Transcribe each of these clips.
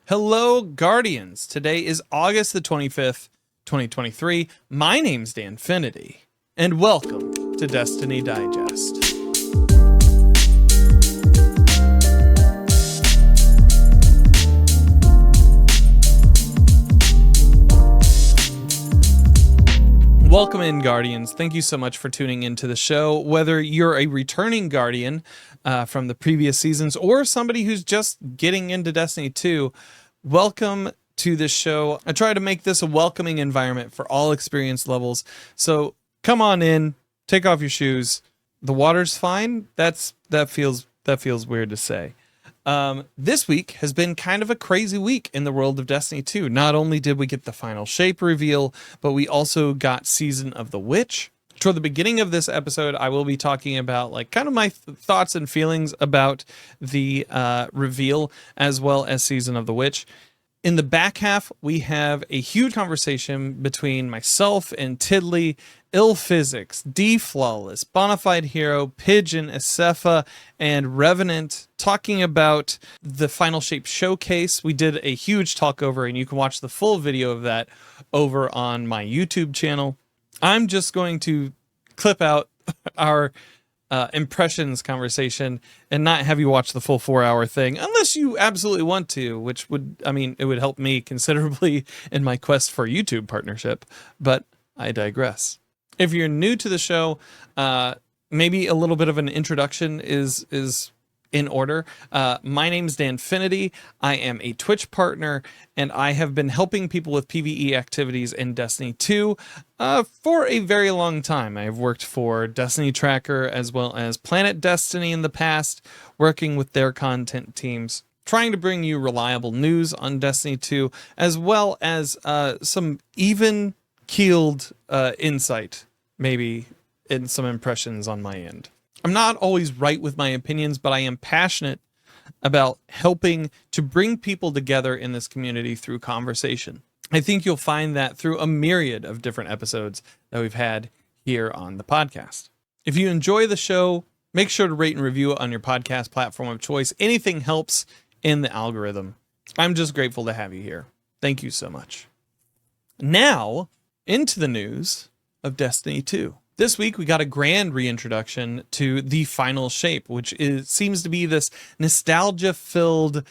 Hello, Guardians. Today is August the 25th, 2023. My name's Danfinity, and welcome to Destiny Digest. Welcome in, Guardians. Thank you so much for tuning into the show. Whether you're a returning Guardian from the previous seasons or somebody who's just getting into Destiny 2, welcome to this show. I try to make this a welcoming environment for all experience levels. So come on in, take off your shoes. The water's fine. That feels weird to say. This week has been kind of a crazy week in the world of Destiny 2. Not only did we get the final shape reveal, but we also got Season of the Witch. Toward the beginning of this episode, I will be talking about kind of my thoughts and feelings about the reveal as well as Season of the Witch. In the back half, we have a huge conversation between myself and Tiddly, IllPhysics, DFlawless, BonafideHiro, Pijinnn, Eseipha, and Revenant, talking about the Final Shape Showcase. We did a huge talkover, and you can watch the full video of that over on my YouTube channel. I'm just going to clip out our impressions conversation and not have you watch the full 4-hour thing, unless you absolutely want to, which would, it would help me considerably in my quest for YouTube partnership, but I digress. If you're new to the show, maybe a little bit of an introduction is in order. My name is Danfinity. I am a Twitch partner, and I have been helping people with PvE activities in Destiny 2 for a very long time. I have worked for Destiny Tracker as well as Planet Destiny in the past, working with their content teams, trying to bring you reliable news on Destiny 2, as well as some even-keeled insight, maybe, in some impressions on my end. I'm not always right with my opinions, but I am passionate about helping to bring people together in this community through conversation. I think you'll find that through a myriad of different episodes that we've had here on the podcast. If you enjoy the show, make sure to rate and review it on your podcast platform of choice. Anything helps in the algorithm. I'm just grateful to have you here. Thank you so much. Now, into the news of Destiny 2. This week, we got a grand reintroduction to the Final Shape, which seems to be this nostalgia-filled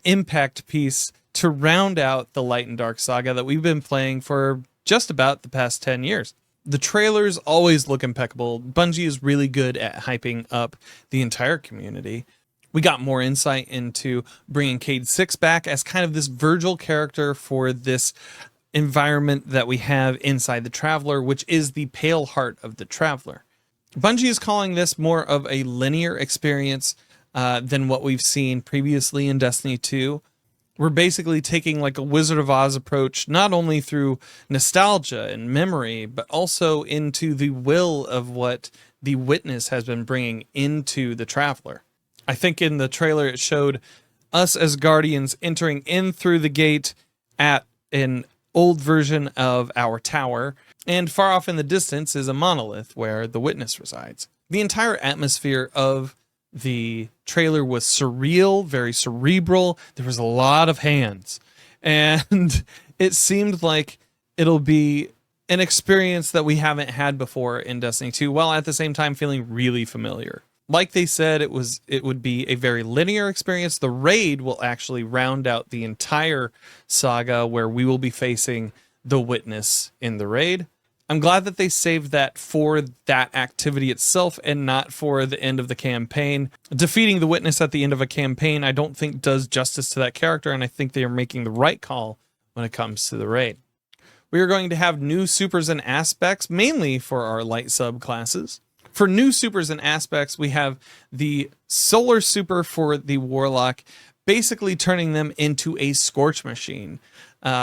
impact piece to round out the Light and Dark saga that we've been playing for just about the past 10 years. The trailers always look impeccable. Bungie is really good at hyping up the entire community. We got more insight into bringing Cayde 6 back as kind of this Virgil character for this environment that we have inside the Traveler, which is the pale heart of the Traveler. Bungie is calling this more of a linear experience than what we've seen previously in Destiny 2. We're basically taking a Wizard of Oz approach, not only through nostalgia and memory, but also into the will of what the Witness has been bringing into the Traveler. I think in the trailer it showed us as Guardians entering in through the gate at an old version of our tower, and far off in the distance is a monolith where the Witness resides. The entire atmosphere of the trailer was surreal, very cerebral. There was a lot of hands, and it seemed like it'll be an experience that we haven't had before in Destiny 2, while at the same time feeling really familiar. Like they said, it would be a very linear experience. The raid will actually round out the entire saga, where we will be facing the Witness in the raid. I'm glad that they saved that for that activity itself and not for the end of the campaign. Defeating the Witness at the end of a campaign, I don't think does justice to that character, and I think they are making the right call when it comes to the raid. We are going to have new supers and aspects, mainly for our light subclasses. For new supers and aspects, we have the solar super for the Warlock, basically turning them into a scorch machine.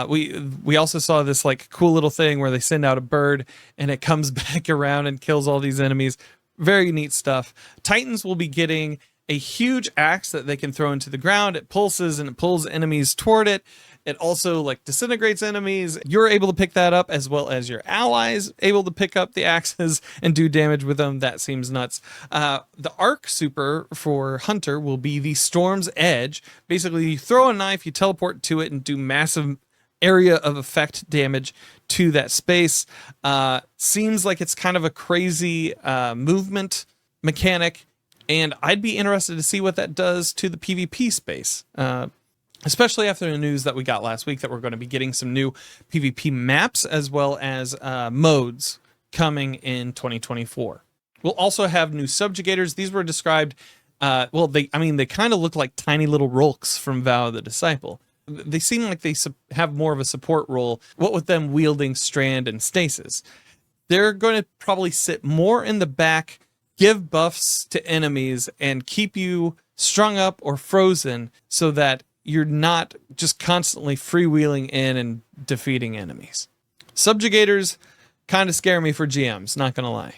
We also saw this cool little thing where they send out a bird and it comes back around and kills all these enemies. Very neat stuff. Titans will be getting a huge axe that they can throw into the ground. It pulses and it pulls enemies toward it. It also like disintegrates enemies. You're able to pick that up, as well as your allies able to pick up the axes and do damage with them. That seems nuts. The arc super for Hunter will be the Storm's Edge. Basically, you throw a knife, you teleport to it, and do massive area of effect damage to that space. Seems like it's kind of a crazy movement mechanic, and I'd be interested to see what that does to the PvP space. Especially after the news that we got last week that we're going to be getting some new PvP maps as well as modes coming in 2024. We'll also have new subjugators. These were described, they kind of look like tiny little Rolks from Vow of the Disciple. They seem like they have more of a support role, what with them wielding Strand and Stasis. They're going to probably sit more in the back, give buffs to enemies, and keep you strung up or frozen so that you're not just constantly freewheeling in and defeating enemies. Subjugators kind of scare me for GMs, not gonna lie.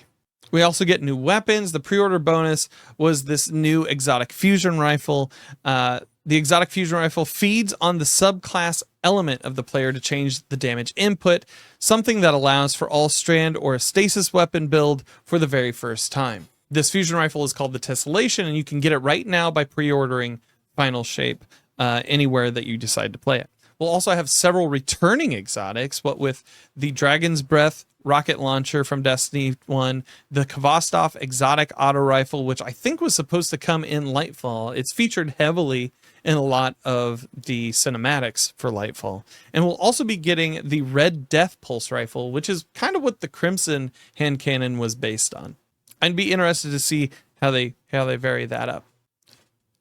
We also get new weapons. The pre-order bonus was this new exotic fusion rifle. The exotic fusion rifle feeds on the subclass element of the player to change the damage input, something that allows for all strand or a stasis weapon build for the very first time. This fusion rifle is called the Tessellation, and you can get it right now by pre-ordering Final Shape anywhere that you decide to play it. We'll also have several returning exotics, what with the Dragon's Breath rocket launcher from Destiny 1, the Kvostov exotic auto rifle, which I think was supposed to come in Lightfall. It's featured heavily in a lot of the cinematics for Lightfall. And we'll also be getting the Red Death pulse rifle, which is kind of what the Crimson hand cannon was based on. I'd be interested to see how they vary that up.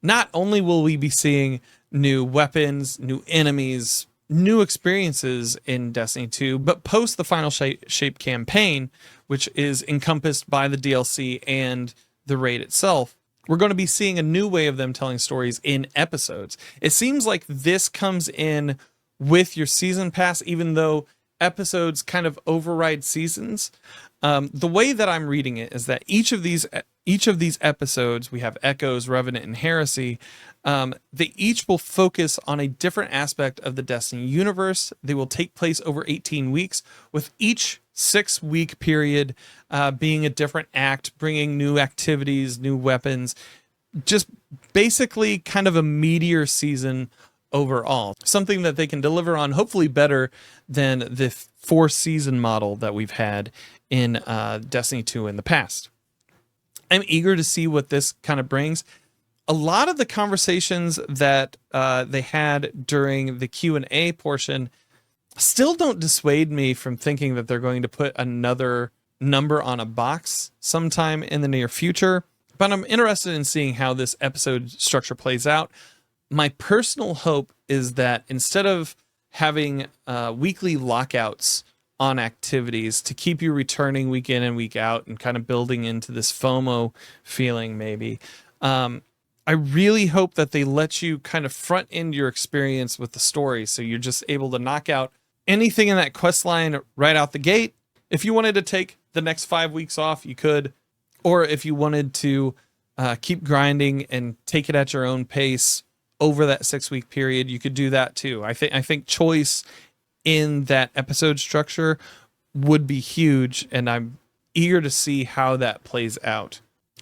Not only will we be seeing new weapons, new enemies, new experiences in Destiny 2, but post the Final Shape campaign, which is encompassed by the DLC and the raid itself, we're going to be seeing a new way of them telling stories in episodes. It seems like this comes in with your season pass, even though episodes kind of override seasons. The way that I'm reading it is that each of these episodes, we have Echoes, Revenant, and Heresy, they each will focus on a different aspect of the Destiny universe. They will take place over 18 weeks, with each 6-week period being a different act, bringing new activities, new weapons, just basically kind of a meteor season overall. Something that they can deliver on, hopefully better than the 4-season model that we've had in Destiny 2 in the past. I'm eager to see what this kind of brings. A lot of the conversations that they had during the Q&A portion still don't dissuade me from thinking that they're going to put another number on a box sometime in the near future. But I'm interested in seeing how this episode structure plays out. My personal hope is that instead of having weekly lockouts on activities to keep you returning week in and week out and kind of building into this FOMO feeling maybe, I really hope that they let you kind of front end your experience with the story, so you're just able to knock out anything in that quest line right out the gate. If you wanted to take the next 5 weeks off, you could. Or if you wanted to keep grinding and take it at your own pace over that 6-week period, you could do that too. I think choice in that episode structure would be huge, and I'm eager to see how that plays out.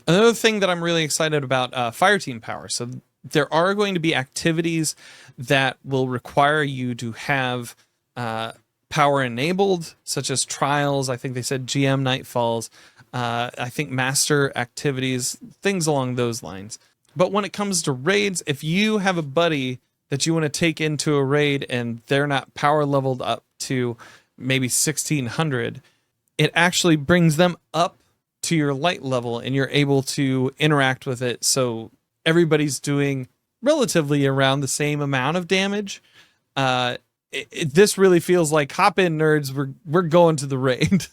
Another thing that I'm really excited about, Fireteam Power. So there are going to be activities that will require you to have power enabled, such as trials. I think they said GM Nightfalls. I think master activities, things along those lines. But when it comes to raids, if you have a buddy that you want to take into a raid and they're not power leveled up to maybe 1600, it actually brings them up to your light level and you're able to interact with it. So everybody's doing relatively around the same amount of damage. This really feels like hop in nerds. We're going to the raid.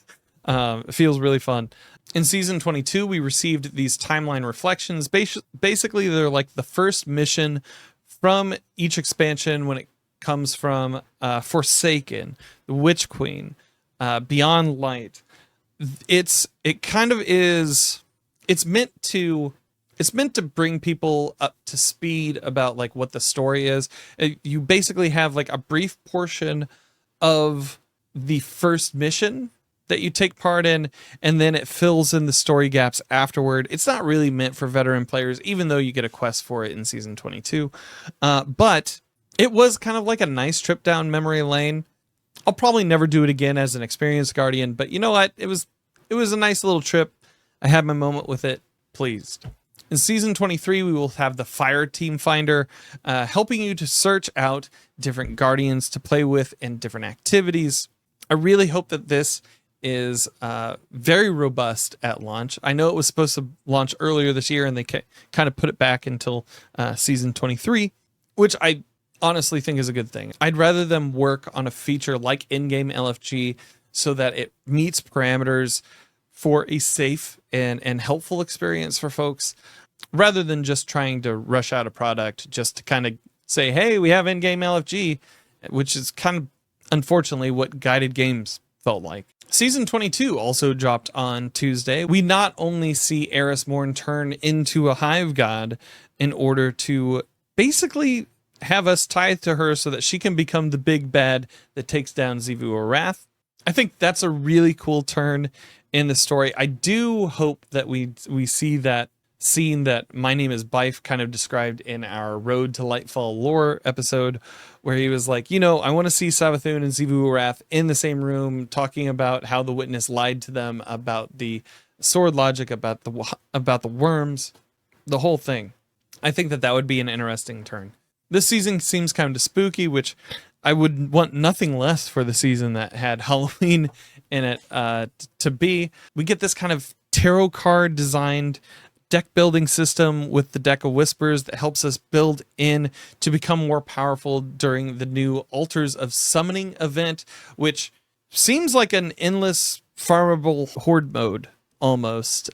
It feels really fun. In season 22, we received these timeline reflections. Basically, they're like the first mission from each expansion when it comes from Forsaken, the Witch Queen, Beyond Light. It's meant to It's meant to bring people up to speed about like what the story is. You basically have like a brief portion of the first mission that you take part in, and then it fills in the story gaps afterward. It's not really meant for veteran players, even though you get a quest for it in season 22. But it was kind of like a nice trip down memory lane. I'll probably never do it again as an experienced Guardian, but you know what? It was a nice little trip. I had my moment with it. Pleased. In season 23, we will have the Fire Team Finder, helping you to search out different Guardians to play with in different activities. I really hope that this is very robust at launch. I know it was supposed to launch earlier this year, and they kind of put it back until season 23, which I honestly think is a good thing. I'd rather them work on a feature like in-game LFG so that it meets parameters for a safe and helpful experience for folks, rather than just trying to rush out a product just to kind of say, hey, we have in-game LFG, which is kind of, unfortunately, what guided games felt like. Season 22 also dropped on Tuesday. We not only see Eris Morn turn into a hive god in order to basically have us tied to her so that she can become the big bad that takes down Xivu Arath. I think that's a really cool turn in the story. I do hope that we see that scene that My Name is Bife kind of described in our Road to Lightfall lore episode, where he was like, I want to see Savathun and Xivu Arath in the same room talking about how the witness lied to them about the sword logic, about the worms, the whole thing. I think that would be an interesting turn. This season seems kind of spooky, which I would want nothing less for the season that had Halloween in it to be. We get this kind of tarot card designed deck building system with the Deck of Whispers that helps us build in to become more powerful during the new Altars of Summoning event, which seems like an endless farmable horde mode almost.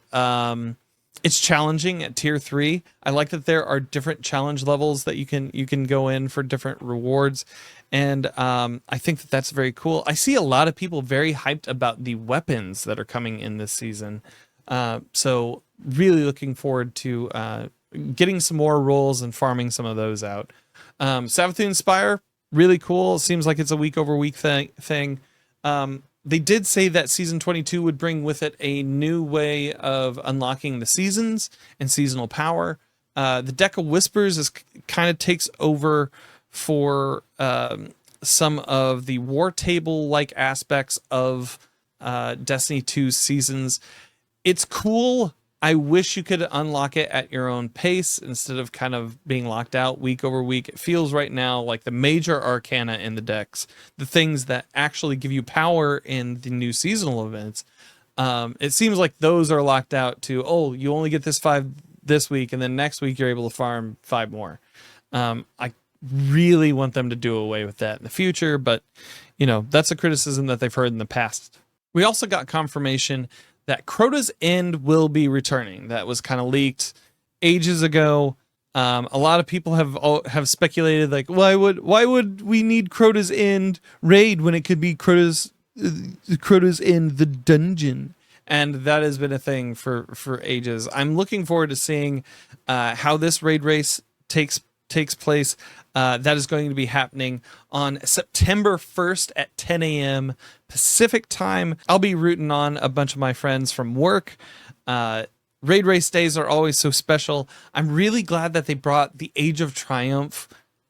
It's challenging at tier 3. I like that there are different challenge levels that you can go in for different rewards, and I think that that's very cool. I see a lot of people very hyped about the weapons that are coming in this season. So really looking forward to getting some more rolls and farming some of those out. Savathun Spire, really cool. Seems like it's a week over week thing. They did say that season 22 would bring with it a new way of unlocking the seasons and seasonal power. The Deck of Whispers kind of takes over for some of the war table like aspects of Destiny 2 seasons. It's cool. I wish you could unlock it at your own pace instead of kind of being locked out week over week. It feels right now like the major arcana in the decks, the things that actually give you power in the new seasonal events, it seems like those are locked out to, you only get this 5 this week, and then next week you're able to farm 5 more. I really want them to do away with that in the future, but that's a criticism that they've heard in the past. We also got confirmation that Crota's End will be returning. That was kind of leaked ages ago. A lot of people have speculated, like, why would we need Crota's End raid when it could be Crota's End the dungeon? And that has been a thing for ages. I'm looking forward to seeing how this raid race takes place. That is going to be happening on September 1st at 10 a.m. Pacific time. I'll be rooting on a bunch of my friends from work. Raid race days are always so special. I'm really glad that they brought the Age of Triumph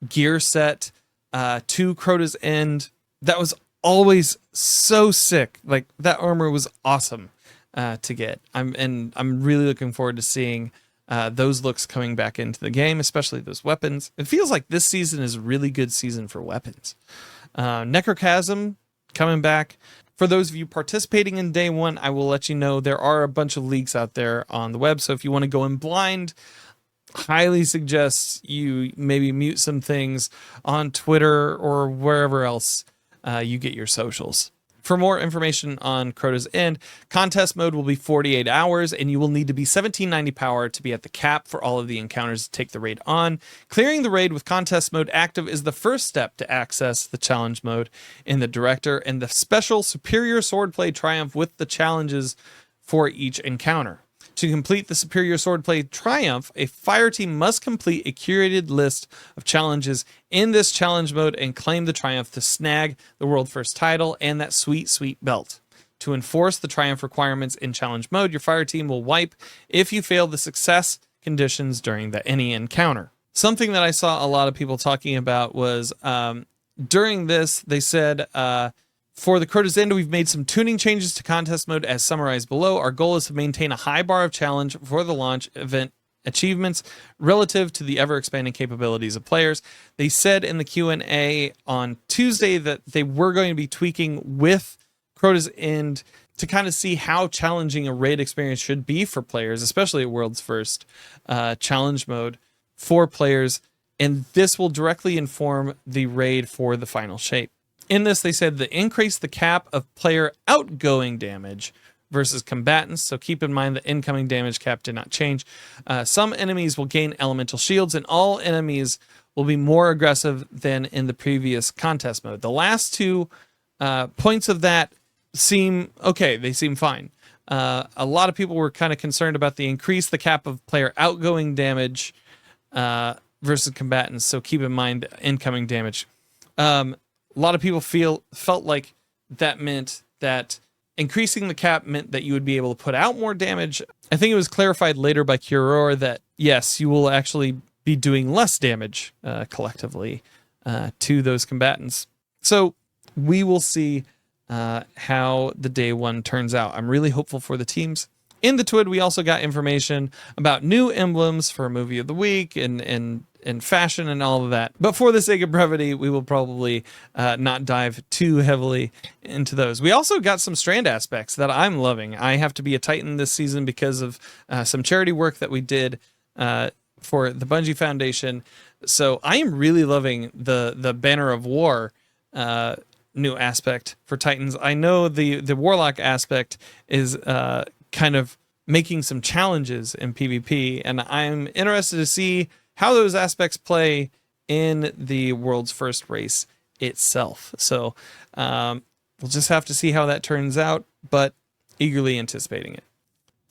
gear set to Crota's End. That was always so sick. Like, that armor was awesome to get. I'm really looking forward to seeing those looks coming back into the game, especially those weapons. It feels like this season is a really good season for weapons. Necrochasm coming back. For those of you participating in day 1, I will let you know there are a bunch of leaks out there on the web. So if you want to go in blind, highly suggest you maybe mute some things on Twitter or wherever else you get your socials. For more information on Crota's End, contest mode will be 48 hours, and you will need to be 1790 power to be at the cap for all of the encounters to take the raid on. Clearing the raid with contest mode active is the first step to access the challenge mode in the Director and the special Superior Swordplay Triumph with the challenges for each encounter. To complete the Superior Swordplay Triumph, a fire team must complete a curated list of challenges in this challenge mode and claim the Triumph to snag the World First title and that sweet, sweet belt. To enforce the Triumph requirements in challenge mode, your fire team will wipe if you fail the success conditions during any encounter. Something that I saw a lot of people talking about was during this, they said, for the Crota's End, we've made some tuning changes to contest mode as summarized below. Our goal is to maintain a high bar of challenge for the launch event achievements relative to the ever-expanding capabilities of players. They said in the Q&A on Tuesday that they were going to be tweaking with Crota's End to kind of see how challenging a raid experience should be for players, especially at World's First challenge mode for players, and this will directly inform the raid for the final shape. In this, they said to increase the cap of player outgoing damage versus combatants, so keep in mind the incoming damage cap did not change. Some enemies will gain elemental shields, and all enemies will be more aggressive than in the previous contest mode. The last two points of that seem okay. They seem fine. A lot of people were kind of concerned about the increase the cap of player outgoing damage versus combatants, so keep in mind incoming damage. A lot of people felt like that meant that increasing the cap meant that you would be able to put out more damage. I think it was clarified later by Kuror that yes, you will actually be doing less damage collectively to those combatants. So we will see how the day one turns out. I'm really hopeful for the teams. In the TWID, we also got information about new emblems for Movie of the Week and fashion and all of that. But for the sake of brevity, we will probably not dive too heavily into those. We also got some Strand aspects that I'm loving. I have to be a Titan this season because of some charity work that we did for the Bungie Foundation. So I am really loving the Banner of War new aspect for Titans. I know the Warlock aspect is kind of making some challenges in PvP, and I'm interested to see how those aspects play in the World's First race itself. So we'll just have to see how that turns out, but eagerly anticipating it.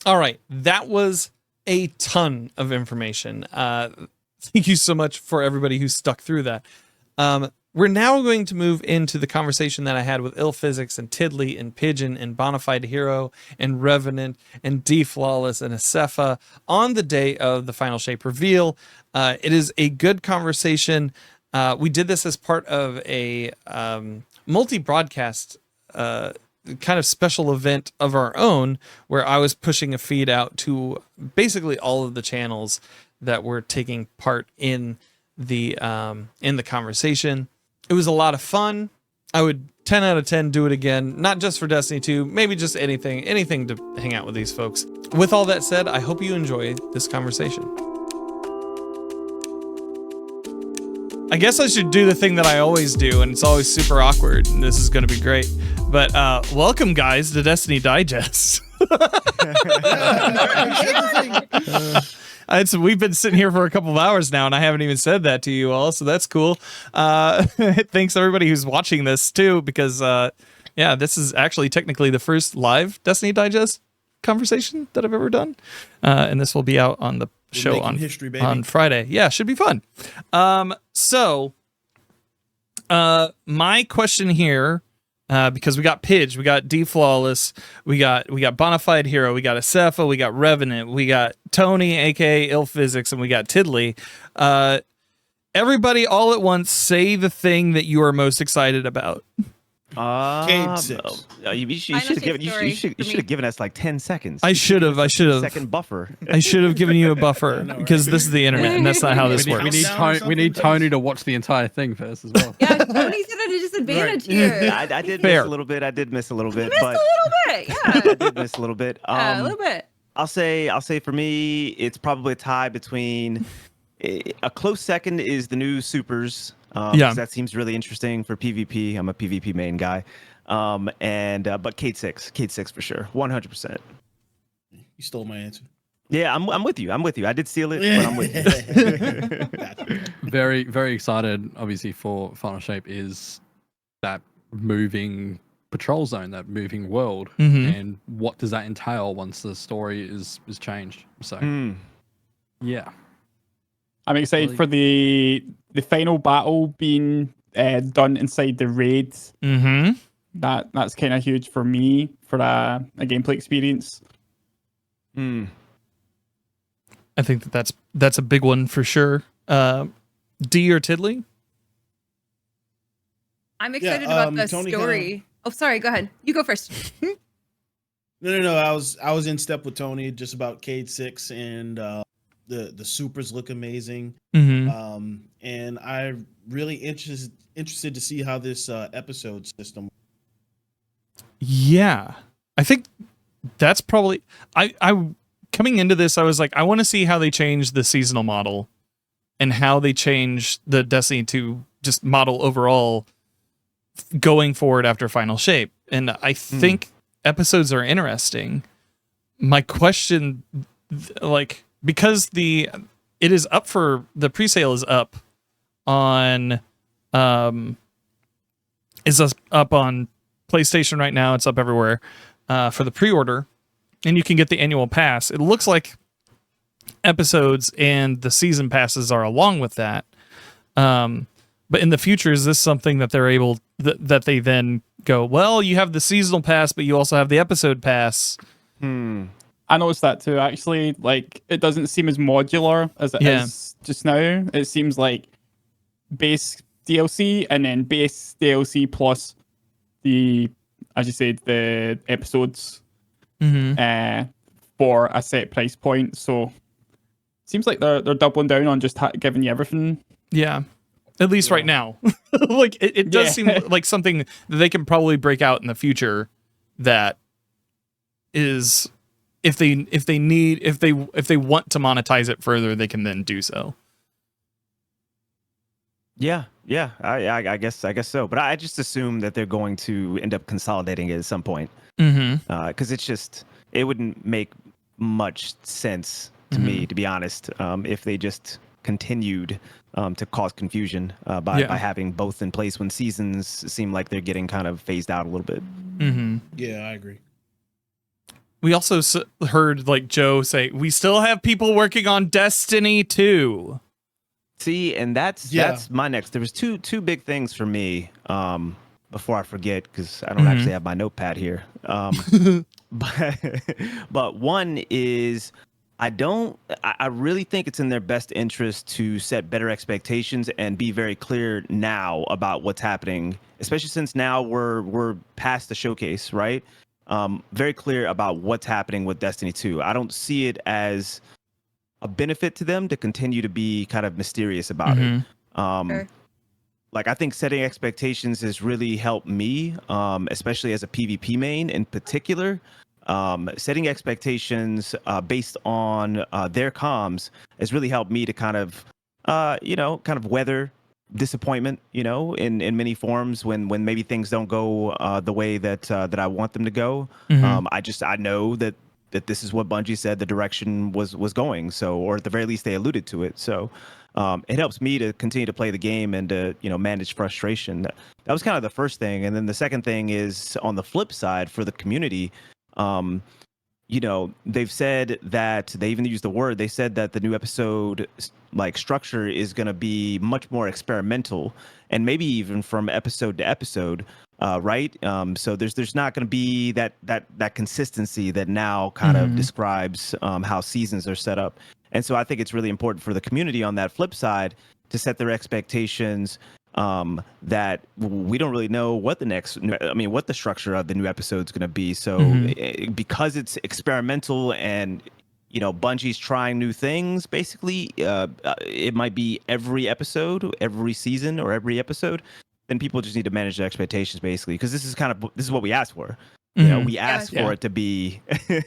All right, that was a ton of information. Thank you so much for everybody who stuck through that. We're now going to move into the conversation that I had with IllPhysics and Tiddly and Pijinnn and BonafideHiro and Revenant and DFlawless and Eseipha on the day of the final shape reveal. It is a good conversation. We did this as part of a multi-broadcast kind of special event of our own, where I was pushing a feed out to basically all of the channels that were taking part in the conversation. It was a lot of fun. I would 10 out of 10 do it again, not just for Destiny 2, maybe just anything to hang out with these folks. With all that said, I hope you enjoy this conversation. I guess I should do the thing that I always do, and it's always super awkward, and this is going to be great. But welcome, guys, to Destiny Digest. We've been sitting here for a couple of hours now, and I haven't even said that to you all, so that's cool. Thanks everybody who's watching this too, because this is actually technically the first live Destiny Digest conversation that I've ever done, and this will be out on the show on Friday. Yeah, should be fun. So my question here. Because we got Pidge, we got DFlawless, we got BonafideHiro, we got Eseipha, we got Revenant, we got Tony, aka IllPhysics, and we got Tiddly. Everybody, all at once, say the thing that you are most excited about. You should have given us like 10 seconds. I should have. Second buffer. I should have given you a buffer because this is the internet and that's not how this works. We need Tony to watch the entire thing first as well. Yeah, Tony's at a disadvantage here. I did miss a little bit. I did miss a little bit. Yeah. I did miss a little bit. A little bit. I'll say for me, it's probably a tie between a close second is the new supers. That seems really interesting for PvP. I'm a PvP main guy. But Kate 6 for sure. 100%. You stole my answer. Yeah, I'm with you. I did steal it, but I'm with you. Very, very excited, obviously, for Final Shape is that moving patrol zone, that moving world, Mhm. and what does that entail once the story is changed. So yeah, I'm excited for the final battle being done inside the raids. Mm-hmm. That's kind of huge for me for a gameplay experience. I think that's a big one for sure. D or Tiddly? I'm excited about the Tony story. Oh, sorry. Go ahead. You go first. No. I was in step with Tony just about Cade 6 and the supers look amazing. Mm-hmm. And I'm really interested to see how this episode system. Yeah, I think that's probably I coming into this. I was like, I want to see how they change the seasonal model and how they change the Destiny 2 just model overall going forward after Final Shape. And I think episodes are interesting. My question, like, because it is up for the presale is up on up on PlayStation right now. It's up everywhere for the pre-order, and you can get the annual pass. It looks like episodes and the season passes are along with that. But in the future, is this something that they're able that they then go, well, you have the seasonal pass, but you also have the episode pass? I noticed that too, actually. Like, it doesn't seem as modular as it is just now. It seems like base DLC and then base DLC plus the, as you said, the episodes for a set price point. So it seems like they're doubling down on just giving you everything. Yeah. At least right now. Like it does seem like something that they can probably break out in the future that is if they want to monetize it further, they can then do so. Yeah. I guess so. But I just assume that they're going to end up consolidating it at some point. Because it wouldn't make much sense to me, to be honest, if they just continued to cause confusion by having both in place when seasons seem like they're getting kind of phased out a little bit. Yeah, I agree. We also heard like Joe say, we still have people working on Destiny 2. See, and that's my next. There was two big things for me before I forget, because I don't actually have my notepad here. But one is I really think it's in their best interest to set better expectations and be very clear now about what's happening, especially since now we're past the showcase, right? Very clear about what's happening with Destiny 2. I don't see it as a benefit to them to continue to be kind of mysterious about it. Sure. Like, I think setting expectations has really helped me, especially as a PvP main in particular. Setting expectations based on their comms has really helped me to kind of weather disappointment, in many forms when maybe things don't go the way that I want them to go. I know that this is what Bungie said the direction was going. So, or at the very least, they alluded to it. So, it helps me to continue to play the game and to manage frustration. That was kind of the first thing, and then the second thing is on the flip side for the community. They've said that they even used the word. They said that the new episode structure is going to be much more experimental, and maybe even from episode to episode, right? So there's not going to be that consistency that now kind of describes how seasons are set up. And so I think it's really important for the community on that flip side to set their expectations that we don't really know what the structure of the new episode is going to be. So because it's experimental and Bungie's trying new things, basically, it might be every episode, every season, or every episode. Then people just need to manage their expectations, basically, because this is what we asked for. We asked for it to be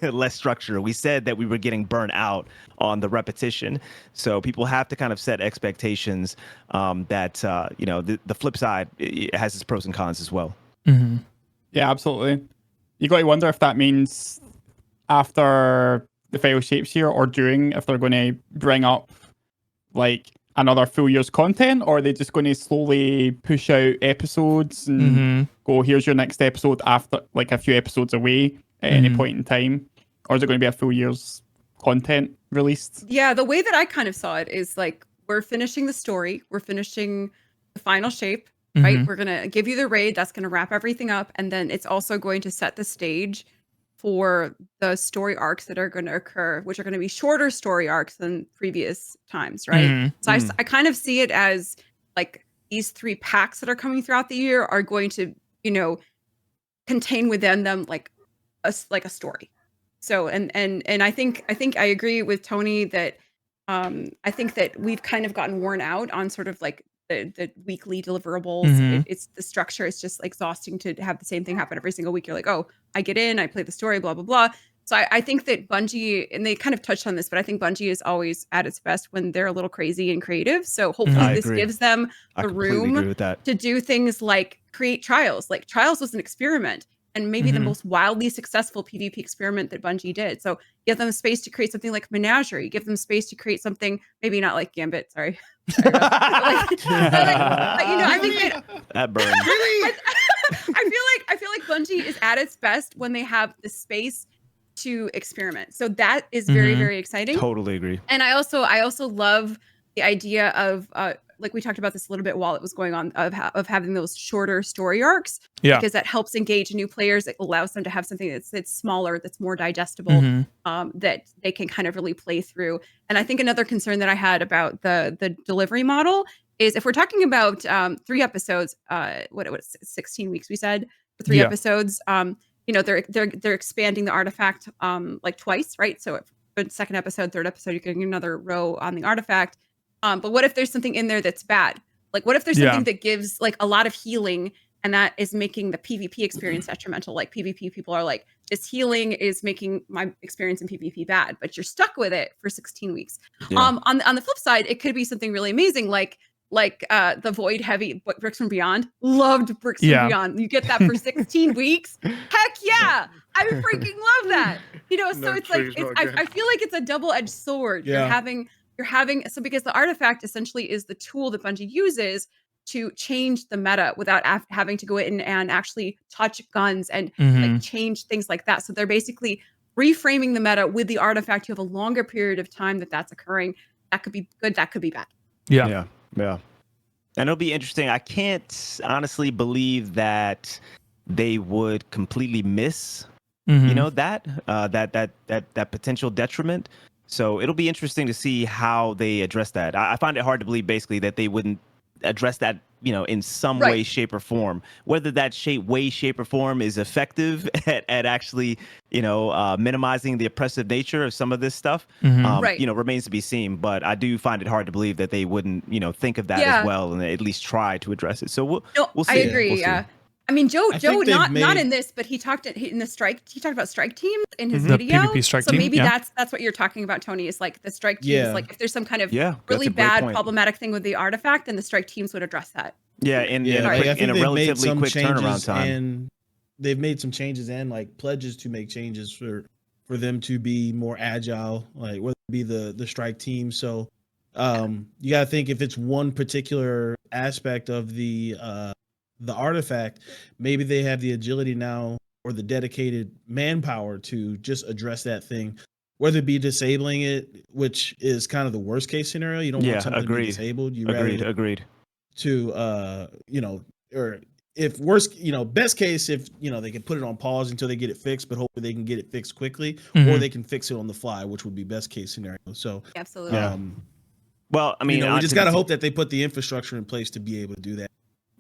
less structure. We said that we were getting burnt out on the repetition. So people have to kind of set expectations that, the flip side has its pros and cons as well. Yeah, absolutely. You got to wonder if that means after the final shapes here or during, if they're going to bring up another full year's content, or are they just going to slowly push out episodes and go, here's your next episode after like a few episodes away at any point in time? Or is it going to be a full year's content released? Yeah, the way that I kind of saw it is like, we're finishing the story, we're finishing the final shape, right? We're gonna give you the raid, that's gonna wrap everything up, and then it's also going to set the stage for the story arcs that are going to occur, which are going to be shorter story arcs than previous times, right? So I kind of see it as like these 3 packs that are coming throughout the year are going to, you know, contain within them like a story. So and I think I agree with Tony that I think that we've kind of gotten worn out on sort of like the weekly deliverables. It's the structure. It's just exhausting to have the same thing happen every single week. You're like, oh, I get in, I play the story, blah, blah, blah. So I think that Bungie, and they kind of touched on this, but I think Bungie is always at its best when they're a little crazy and creative. So hopefully this gives them the room to do things like create trials. Like trials was an experiment and maybe the most wildly successful PvP experiment that Bungie did. So give them space to create something like Menagerie, give them space to create something, maybe not like Gambit, sorry. You know, I think that burns. I feel like Bungie is at its best when they have the space to experiment. So that is very, very exciting. Totally agree. And I also love the idea of like we talked about this a little bit while it was going on of having those shorter story arcs. Yeah. Because that helps engage new players. It allows them to have something that's smaller, that's more digestible, that they can kind of really play through. And I think another concern that I had about the delivery model is if we're talking about 3 episodes, what it was 16 weeks we said for 3 episodes. You know, they're expanding the artifact like twice, right? So for the 2nd episode, 3rd episode, you're getting another row on the artifact. But what if there's something in there that's bad? Like, what if there's something that gives like a lot of healing and that is making the PvP experience detrimental? Like PvP people are like, this healing is making my experience in PvP bad, but you're stuck with it for 16 weeks. Yeah. On the flip side, it could be something really amazing, like the Void Heavy Bricks from Beyond. Loved Bricks from Beyond. You get that for 16 weeks. Heck yeah. I freaking love that. You know, so it's like I feel like it's a double-edged sword. Yeah. You're having so because the artifact essentially is the tool that Bungie uses to change the meta without having to go in and actually touch guns and like change things like that. So they're basically reframing the meta with the artifact. You have a longer period of time that's occurring. That could be good. That could be bad. Yeah. And it'll be interesting. I can't honestly believe that they would completely miss, you know, that potential detriment. So it'll be interesting to see how they address that. I find it hard to believe basically that they wouldn't address that, you know, in some way, shape, or form. Whether that shape, or form is effective at actually, you know, minimizing the oppressive nature of some of this stuff, you know, remains to be seen. But I do find it hard to believe that they wouldn't, you know, think of that as well and at least try to address it. So we'll see. I agree. We'll see. I mean, Joe, not in this, but he talked in the strike. He talked about strike teams in his video. PvP strike so team, maybe that's what you're talking about, Tony. Is like the strike teams. Like if there's some kind of really bad problematic thing with the artifact, then the strike teams would address that. Yeah, in a relatively quick turnaround time. And they've made some changes and like pledges to make changes for them to be more agile, like whether it be the strike team. So you got to think if it's one particular aspect of the artifact, maybe they have the agility now or the dedicated manpower to just address that thing, whether it be disabling it, which is kind of the worst case scenario. You don't want something to be disabled. Agreed. To you know, or if worst, you know, best case, if you know, they can put it on pause until they get it fixed, but hopefully they can get it fixed quickly, or they can fix it on the fly, which would be best case scenario. So absolutely. Well, I mean, you know, we just gotta hope that they put the infrastructure in place to be able to do that.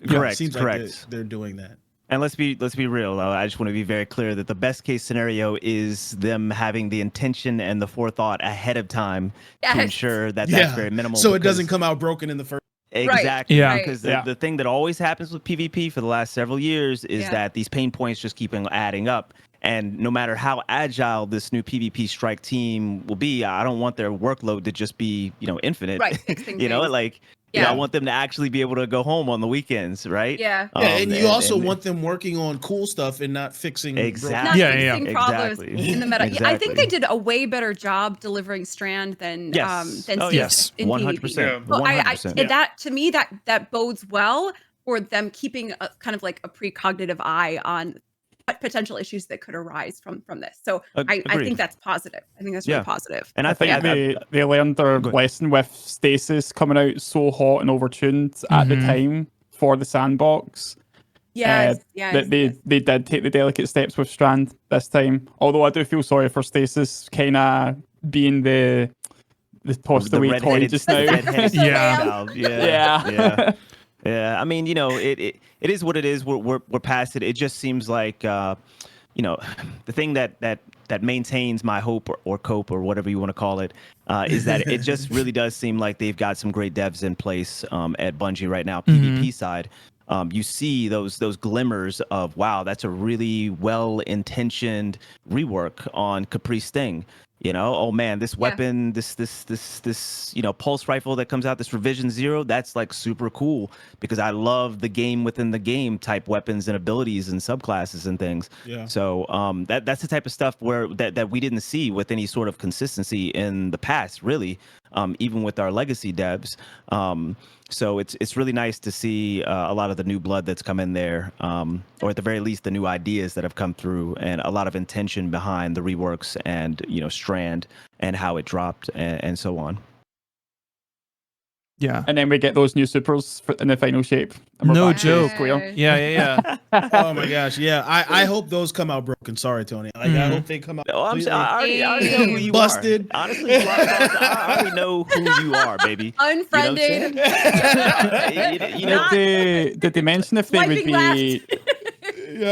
Correct. It seems like they're doing that. And let's be real. I just want to be very clear that the best case scenario is them having the intention and the forethought ahead of time to ensure that that's very minimal. So it doesn't come out broken in the first. Exactly. Yeah. Because the thing that always happens with PvP for the last several years is that these pain points just keep adding up. And no matter how agile this new PvP strike team will be, I don't want their workload to just be, you know, infinite. Right. You know, like You know, I want them to actually be able to go home on the weekends, right? Yeah. And you also want them working on cool stuff and not fixing exactly. Not fixing problems in the meta. Exactly. I think they did a way better job delivering Strand than yes, in 100%. PvP. 100%. That to me that bodes well for them keeping a kind of like a precognitive eye on what potential issues that could arise from this. So I think that's positive. I think that's really positive. And I think they learned their lesson with Stasis coming out so hot and overtuned at the time for the sandbox. That they did take the delicate steps with Strand this time. Although I do feel sorry for Stasis kind of being the tossed away toy just now. Yeah, I mean, you know, it is what it is. We're past it. It just seems like, you know, the thing that maintains my hope or cope or whatever you want to call it is that it just really does seem like they've got some great devs in place at Bungie right now, PvP side. You see those glimmers of, wow, that's a really well-intentioned rework on Caprice Sting. You know, oh man, this weapon, this you know, pulse rifle that comes out, this Revision 0, that's like super cool because I love the game within the game type weapons and abilities and subclasses and things. Yeah. So that's the type of stuff where that we didn't see with any sort of consistency in the past, really, even with our legacy devs. So it's really nice to see a lot of the new blood that's come in there, or at the very least the new ideas that have come through, and a lot of intention behind the reworks and, you know, Strand and how it dropped and so on. Yeah, and then we get those new supers in the final shape. No joke. Yeah. Oh my gosh, yeah. I hope those come out broken. Sorry, Tony. Like, I hope they come out. Oh, I already know who you busted. Are. Honestly, I already know who you are, baby. Unfriended. You know, did they mention if they would be?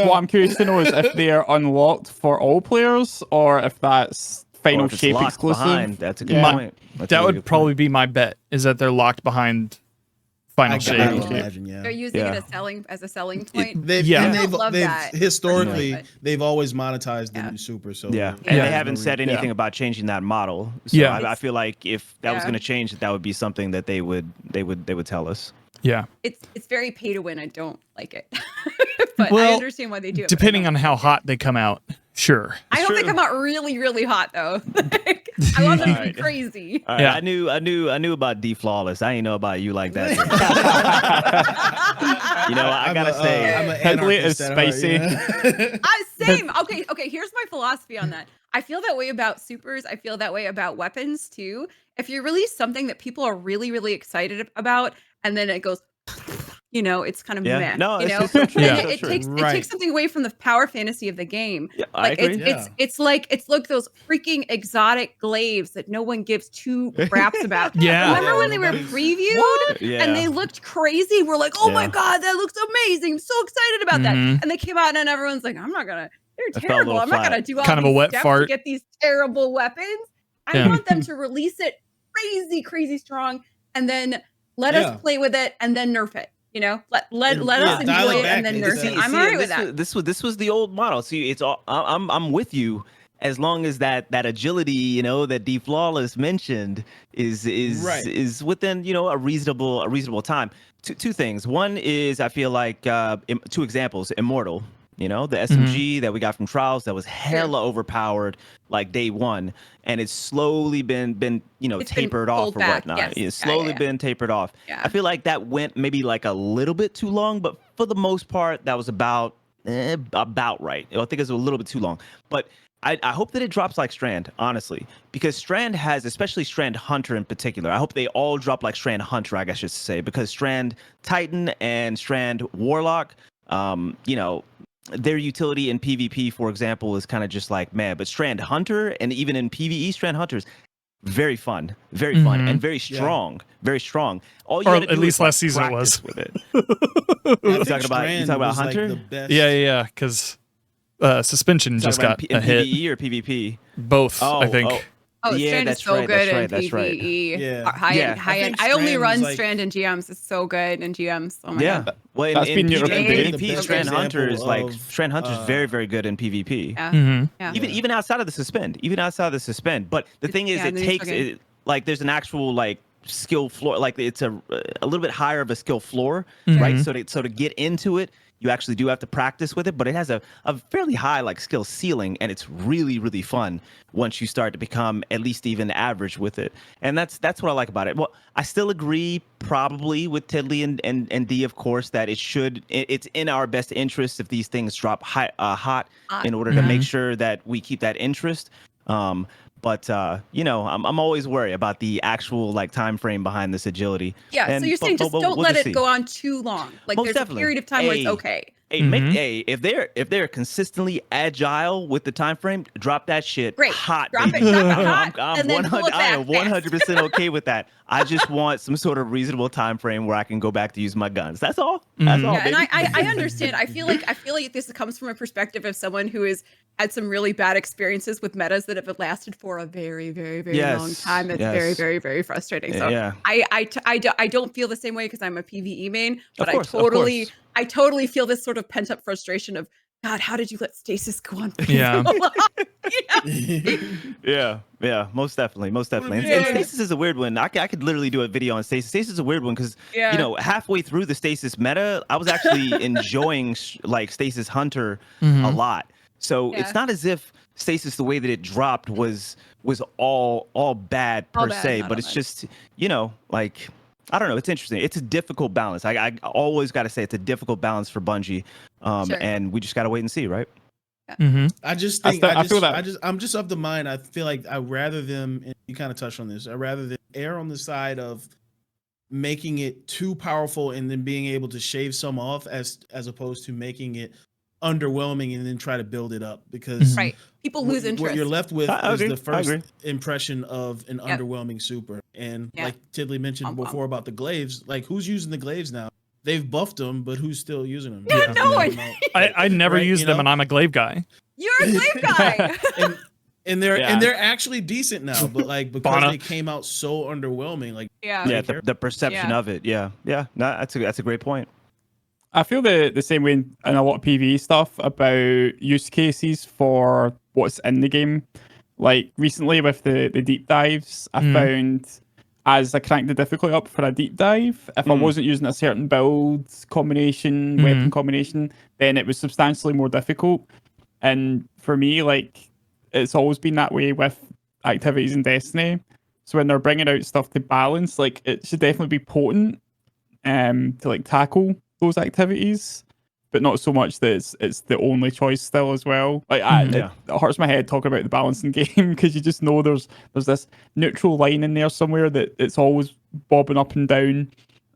What I'm curious to know is if they are unlocked for all players or if that's final shape exclusive. Behind. That's a good point. That would probably be my bet, is that they're locked behind final shape. I imagine, They're using it as a selling point. They've historically they've always monetized the new super. So and they haven't said anything about changing that model. So I feel like if that was going to change, that would be something that they would tell us. Yeah, it's very pay to win. I don't like it, but I understand why they do it. Depending on how hot they come out, sure. I hope they come out really, really hot though. I want them to be crazy. Right. I knew about DFlawless. I didn't know about you like that. You know, I gotta say, Tiddly is spicy. Same. Okay. Here's my philosophy on that. I feel that way about supers. I feel that way about weapons too. If you release something that people are really, really excited about, and then it goes, you know, it's kind of meh. No, you know, so true. it takes something away from the power fantasy of the game. Yeah, like I agree. It's like those freaking exotic glaives that no one gives two craps about. Remember when they were previewed and they looked crazy? We're like, oh my god, that looks amazing! I'm so excited about that. And they came out and everyone's like, I'm not gonna. They're terrible. I'm not gonna do all kind of a wet steps fart to get these terrible weapons. I want them to release it crazy strong, and then let us play with it, and then nerf it. You know, let us enjoy it and then nerf it. I'm alright with that. This was the old model. See, it's all I'm with you as long as that agility, you know, that DFlawless mentioned is within, you know, a reasonable time. Two things. One is I feel like two examples. Immortal. You know, the SMG that we got from Trials that was hella overpowered like day one, and it's slowly been you know, tapered off or whatnot. It's slowly been tapered off. I feel like that went maybe like a little bit too long, but for the most part, that was about right. I think it was a little bit too long, but I hope that it drops like Strand, honestly, because Strand has, especially Strand Hunter in particular. I hope they all drop like Strand Hunter, I guess I should say, because Strand Titan and Strand Warlock, you know, their utility in PvP, for example, is kind of just like, man, but Strand Hunter, and even in PvE, Strand Hunters, very fun, and very strong, very strong. All you or at least last season it was. With it. You talking about Hunter? Like yeah, because suspension just got a hit. PvE or PvP? Both, I think. Oh, Strand is so good in PvE. Yeah. High end. I only run Strand in GMs. It's so good in GMs. Oh my god. Well, that's in been your PvP, Strand Hunter is like Strand Hunter is very, very good in PvP. Yeah. Even outside of the suspend. But the thing is, it takes like there's an actual like skill floor, like it's a little bit higher of a skill floor, right? So to get into it, you actually do have to practice with it, but it has a fairly high like skill ceiling, and it's really, really fun once you start to become at least even average with it. And that's what I like about it. Well, I still agree probably with Tiddly and D, of course, that it's in our best interest if these things drop hot in order to make sure that we keep that interest. But I'm always worried about the actual like time frame behind this agility. Yeah, And, so you're saying just don't let it go on too long. Like Most there's definitely. a period of time where it's okay. Hey, if they're consistently agile with the time frame, drop that shit hot. Drop baby. it hot, I'm and then pull it I back am 100% okay with that. I just want some sort of reasonable time frame where I can go back to use my guns. That's all. That's all. Yeah, Baby. and I understand. I feel like this comes from a perspective of someone who has had some really bad experiences with metas that have lasted for a very, very, very long time. That's very, very, very frustrating. So I don't feel the same way because I'm a PvE main, but I totally feel this sort of pent up frustration of, God, how did you let stasis go on for so long? Yeah, most definitely. And stasis is a weird one. I could literally do a video on stasis. Stasis is a weird one because halfway through the stasis meta, I was actually enjoying like stasis hunter a lot. So it's not as if stasis, the way that it dropped, was all bad per se, but it's just like. I don't know. It's interesting. It's a difficult balance. I always got to say it's a difficult balance for Bungie, and we just got to wait and see, right? I just think I'm just of the mind. I feel like I rather them. And you kind of touched on this. I rather them err on the side of making it too powerful and then being able to shave some off, as opposed to making it underwhelming and then try to build it up, because people lose interest. What you're left with is the first impression of an underwhelming super. And like Tiddly mentioned before about the glaives, like who's using the glaives now? They've buffed them, but who's still using them? Yeah, no one. I never use them, and I'm a glaive guy. You're a glaive guy. and they're actually decent now, but like because they came out so underwhelming, like the perception of it. No, that's a great point. I feel the same way in a lot of PvE stuff about use cases for what's in the game. Like recently with the deep dives, I found as I cranked the difficulty up for a deep dive, if I wasn't using a certain build combination, weapon combination, then it was substantially more difficult. And for me, like, it's always been that way with activities in Destiny. So when they're bringing out stuff to balance, like, it should definitely be potent to like tackle those activities, but not so much that it's the only choice still as well. Like it hurts my head talking about the balance in game because you just know there's this neutral line in there somewhere that it's always bobbing up and down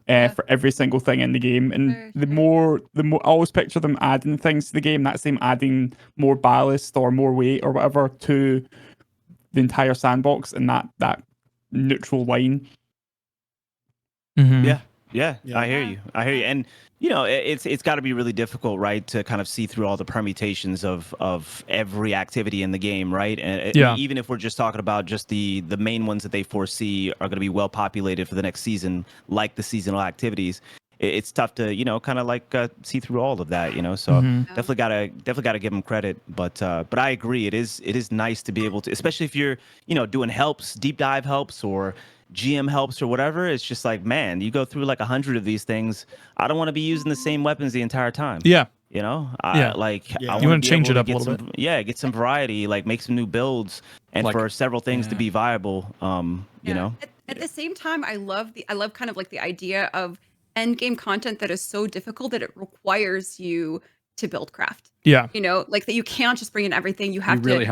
for every single thing in the game. And the more I always picture them adding things to the game, that's them adding more ballast or more weight or whatever to the entire sandbox and that neutral line. Yeah, I hear you. And it's got to be really difficult, right, to kind of see through all the permutations of every activity in the game, right? And even if we're just talking about just the main ones that they foresee are going to be well populated for the next season, like the seasonal activities, it's tough to kind of like see through all of that, So definitely gotta give them credit. But I agree, it is nice to be able to, especially if you're doing helps, deep dive helps, or GM helps or whatever. It's just like, man, you go through like 100 of these things. I don't want to be using the same weapons the entire time. I you want to change it up a little bit. Get some variety, like make some new builds, and for several things to be viable. At the same time, I love kind of like the idea of end game content that is so difficult that it requires you to build craft. Like that you can't just bring in everything. You have to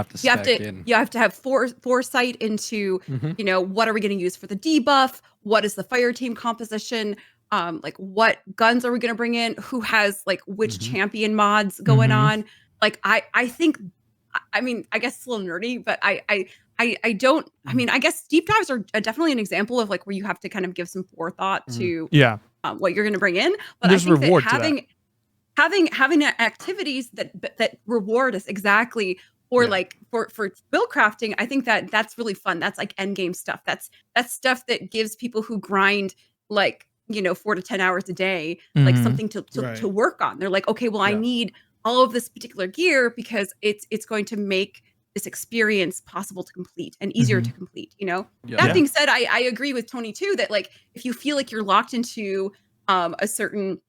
have foresight into what are we going to use for the debuff, what is the fire team composition, like what guns are we going to bring in, who has like which champion mods going on. Like I think, I mean, I guess it's a little nerdy, but I don't, I mean, I guess deep dives are definitely an example of like where you have to kind of give some forethought to what you're going to bring in. But there's I think reward that having activities that reward us exactly, or like for build crafting, I think that's really fun. That's like end game stuff. That's stuff that gives people who grind like 4 to 10 hours a day like something to work on. They're like, okay, well, I need all of this particular gear because it's going to make this experience possible to complete and easier to complete, you know? Yeah. That being said, I agree with Tony too, that like, if you feel like you're locked into a certain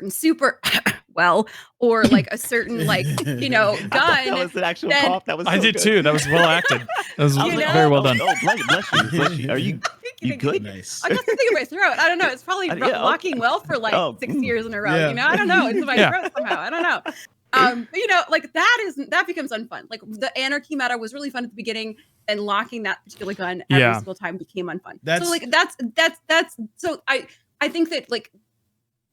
super well, or like a certain like, you know, gun. That was an actual cough. That was I so did good. too. That was well acted. That was very well done. Oh, bless you. Bless you. Are you good? Nice. I got something in my throat. I don't know. It's probably locking well for like 6 years in a row. Yeah. You know, I don't know. It's in my throat somehow. I don't know. But you know, like that becomes unfun. Like the anarchy meta was really fun at the beginning, and locking that particular gun every single time became unfun. So like that's so I think that like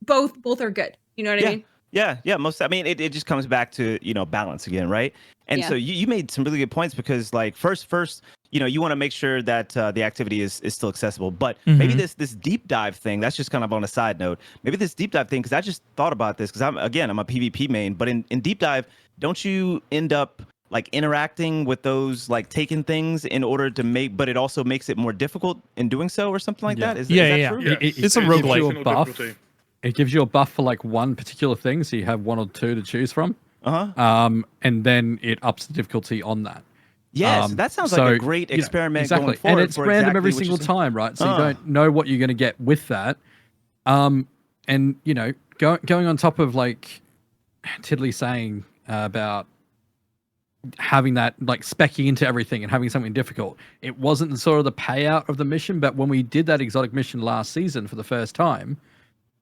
both are good. You know what I mean? Yeah. I mean, it just comes back to, you know, balance again, right? And so you made some really good points, because like first, you know, you want to make sure that the activity is still accessible. But maybe this deep dive thing, that's just kind of on a side note. Maybe this deep dive thing, because I just thought about this, because I'm a PvP main, but in deep dive, don't you end up like interacting with those like taken things in order to make, but it also makes it more difficult in doing so, or something like that? Is that true? It's a roguelike. It gives you a buff for like one particular thing, so you have one or two to choose from. And then it ups the difficulty on that. Yes, that sounds like a great experiment going forward. And it's random every single time, right? So you don't know what you're going to get with that. And, you know, going on top of like Tiddly saying about having that, like specking into everything and having something difficult, it wasn't sort of the payout of the mission, but when we did that exotic mission last season for the first time,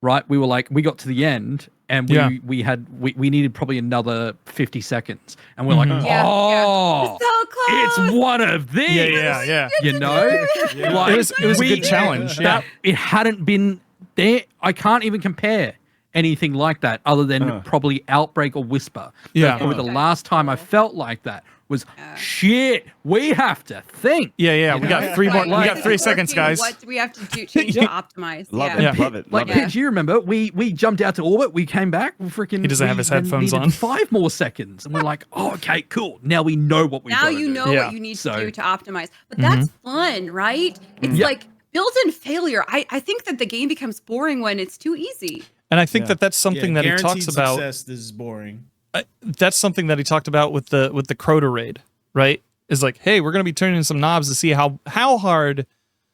right, we were like, we got to the end and we needed probably another 50 seconds, and we're like, oh, so close. it's one of these. Yeah. You know, like, it was a good challenge. Yeah, it hadn't been there. I can't even compare anything like that other than probably Outbreak or Whisper. Yeah. Probably the last time I felt like that was shit. We have to think. Yeah. We got 3 more. We got 3 seconds, guys. What do we have to do to optimize? Love it. Like Pidge, you remember we jumped out to orbit. We came back. Freaking. He doesn't have his headphones on. 5 more seconds, and we're like, oh, okay, cool. Now we know what we. Now you know what you need to do to optimize. But that's fun, right? It's like built-in failure. I think that the game becomes boring when it's too easy. And I think that's something that he talks about. Success, this is boring. That's something that he talked about with the Crota raid, right? Is like, hey, we're going to be turning some knobs to see how hard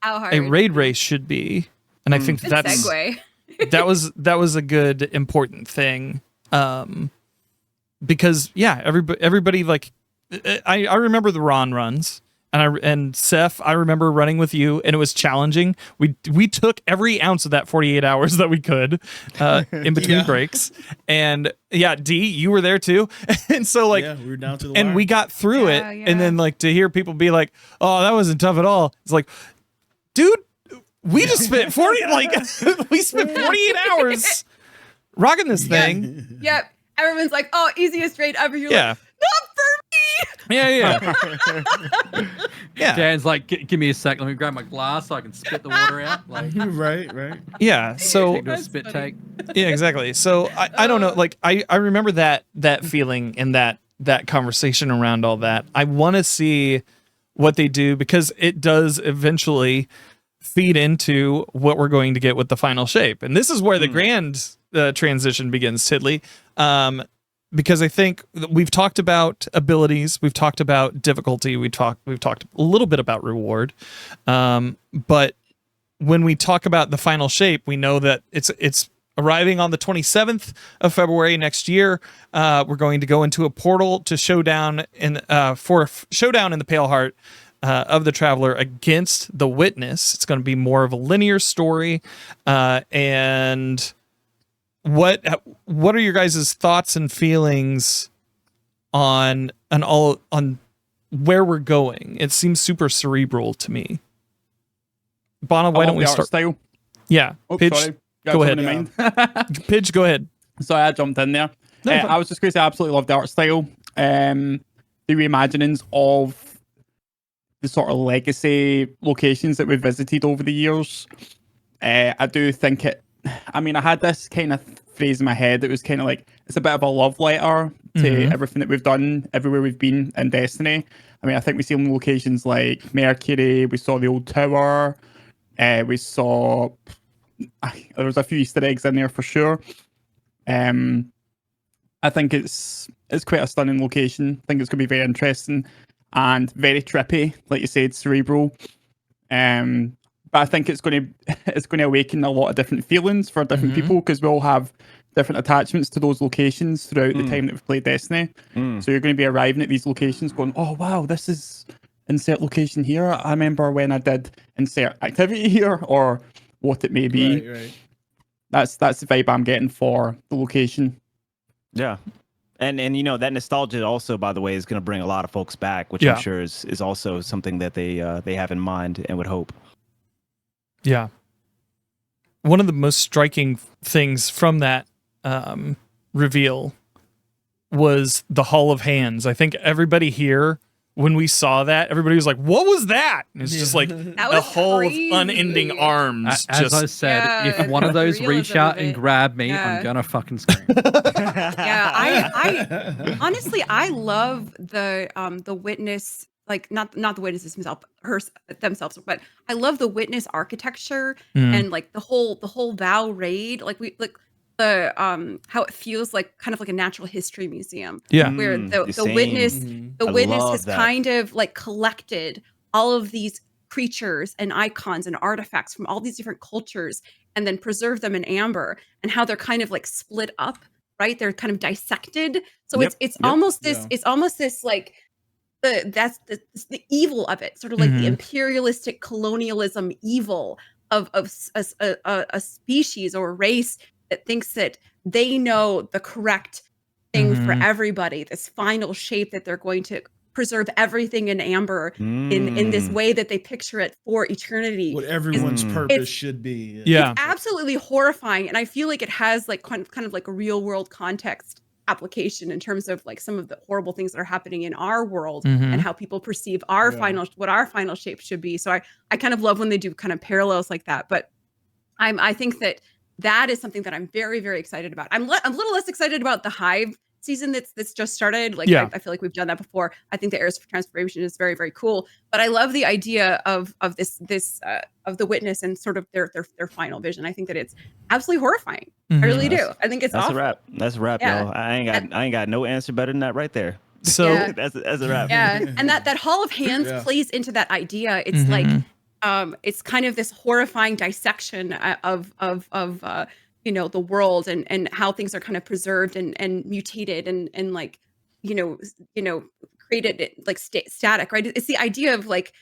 a raid race should be, and I think that's segue. that was a good important thing, because everybody like I remember the Ron runs. And Seth, I remember running with you, and it was challenging. We took every ounce of that 48 hours that we could in between breaks. And D, you were there too. And so like, we were down to the and wire. we got through it. And then like to hear people be like, "Oh, that wasn't tough at all." It's like, dude, we just spent 48 hours rocking this thing. Yep. Everyone's like, "Oh, easiest raid ever." You're like, not for me. Yeah. Dan's like, give me a sec. Let me grab my glass so I can spit the water out. Like, right. Yeah. So do a spit take. Yeah, exactly. So I don't know. Like I remember that feeling and that conversation around all that. I want to see what they do, because it does eventually feed into what we're going to get with the final shape. And this is where the grand transition begins, Tiddly. Because I think we've talked about abilities, we've talked about difficulty, we've talked a little bit about reward, but when we talk about the final shape, we know that it's arriving on the 27th of February next year. We're going to go into a portal to showdown for showdown in the Pale Heart of the Traveler against the Witness. It's going to be more of a linear story, and what are your guys' thoughts and feelings on where we're going? It seems super cerebral to me. Bona, why don't we start? Style. Yeah, Pidge, sorry. go ahead. Pidge, go ahead. Sorry, I jumped in there. I was just going to say I absolutely love the art style. The reimaginings of the sort of legacy locations that we've visited over the years. I do think I had this kind of phrase in my head that was kind of like, it's a bit of a love letter to everything that we've done, everywhere we've been in Destiny. I think we see locations like Mercury, we saw the old tower, we saw, there was a few Easter eggs in there for sure. And I think it's quite a stunning location. I think it's going to be very interesting and very trippy, like you said, cerebral. But I think it's going to awaken a lot of different feelings for different people, because we all have different attachments to those locations throughout the time that we've played Destiny. So you're going to be arriving at these locations going, oh wow, this is insert location here. I remember when I did insert activity here, or what it may be. Right. That's the vibe I'm getting for the location. Yeah. And that nostalgia also, by the way, is going to bring a lot of folks back, which I'm sure is also something that they have in mind and would hope. Yeah. One of the most striking things from that reveal was the Hall of Hands. I think everybody here, when we saw that, everybody was like, what was that? And it's just like a hall of unending arms. As I said, if one of those reach out and grab me, I'm going to fucking scream. I honestly, I love the Witness, like not the Witnesses themselves, but I love the Witness architecture and like the whole Vow raid, like the how it feels like kind of like a natural history museum. Where the Witness has kind of like collected all of these creatures and icons and artifacts from all these different cultures and then preserved them in amber, and how they're kind of like split up, right? They're kind of dissected. So it's almost this like that's the evil of it, sort of like the imperialistic colonialism evil of a species or a race that thinks that they know the correct thing for everybody, this final shape that they're going to preserve everything in amber in this way that they picture it for eternity. What everyone's purpose should be. It's absolutely horrifying, and I feel like it has like kind of like a real world context application in terms of like some of the horrible things that are happening in our world and how people perceive our what our final shape should be. So I kind of love when they do kind of parallels like that, but I think that is something that I'm very, very excited about. I'm a little less excited about the Hive season that's just started. Like I feel like we've done that before. I think the Heirs for Transformation is very, very cool, but I love the idea of this of the Witness and sort of their final vision. I think that it's absolutely horrifying. I really do. I think it's awful. That's a wrap, y'all. I ain't got no answer better than that right there. So that's a wrap. Yeah, and that Hall of Hands plays into that idea. It's like it's kind of this horrifying dissection of the world and how things are kind of preserved and mutated and like created like static, right? It's the idea of like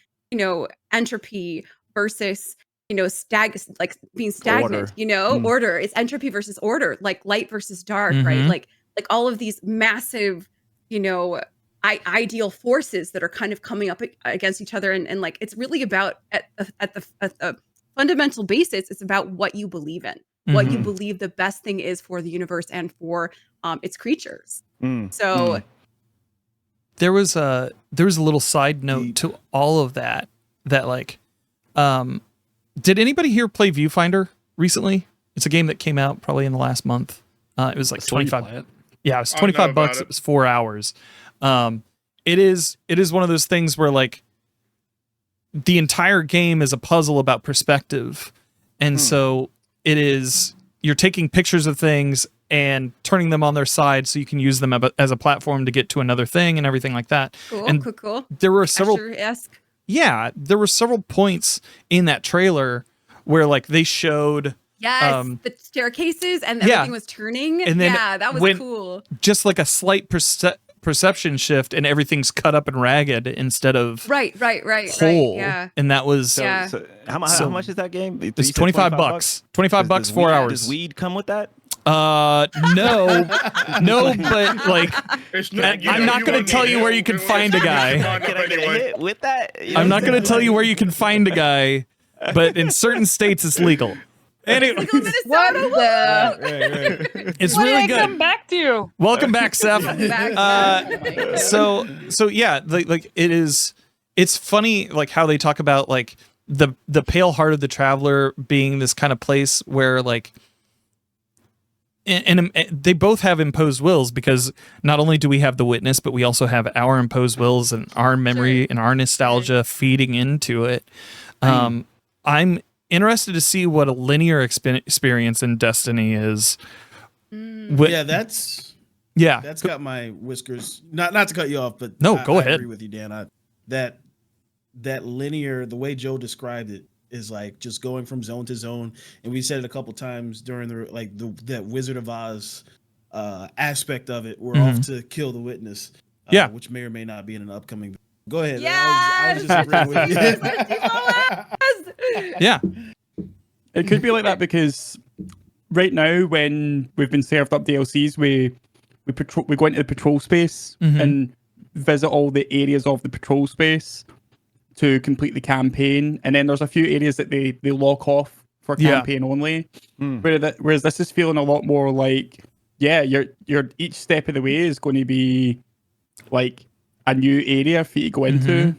entropy versus being stagnant, order. It's entropy versus order, like light versus dark, right? Like all of these massive ideal forces that are kind of coming up against each other, and like it's really about at the fundamental basis, it's about what you believe in, what you believe the best thing is for the universe and for its creatures. So there was a little side note to all of that like did anybody here play Viewfinder recently? It's a game that came out probably in the last month. It was like 25. Yeah, it was $25. It was 4 hours. It is one of those things where like the entire game is a puzzle about perspective. And so you're taking pictures of things and turning them on their side so you can use them as a platform to get to another thing and everything like that. Cool. There were several there were several points in that trailer where like they showed the staircases and everything was turning. And then that was cool. Just like a slight perception shift and everything's cut up and ragged instead of right whole. And that was so how much is that game? It's $25. $25 4 hours. Does weed come with that? No, but like I'm not going to tell you where you can find a guy. Can I get a hit with that? I'm not going to tell you where you can find a guy, but in certain states it's legal. Anyway, it's really good. Come back to you. Welcome back, Seth. So yeah, like it's funny like how they talk about like the pale heart of the traveler being this kind of place where like and they both have imposed wills, because not only do we have the Witness, but we also have our imposed wills and our memory and our nostalgia feeding into it. I'm interested to see what a linear experience in Destiny is. Yeah, that's Yeah. That's got my whiskers. Not to cut you off, but No, go I ahead. agree with you, Dan. That linear, the way Joe described it, is like just going from zone to zone. And we said it a couple times during that Wizard of Oz aspect of it. We're off to kill the witness, which may or may not be in an upcoming. Go ahead. I was just agreeing with you. Yeah. It could be like that because right now, when we've been served up DLCs, we go into the patrol space and visit all the areas of the patrol space to complete the campaign, and then there's a few areas that they lock off for campaign only. Whereas this is feeling a lot more like, your each step of the way is going to be like a new area for you to go into,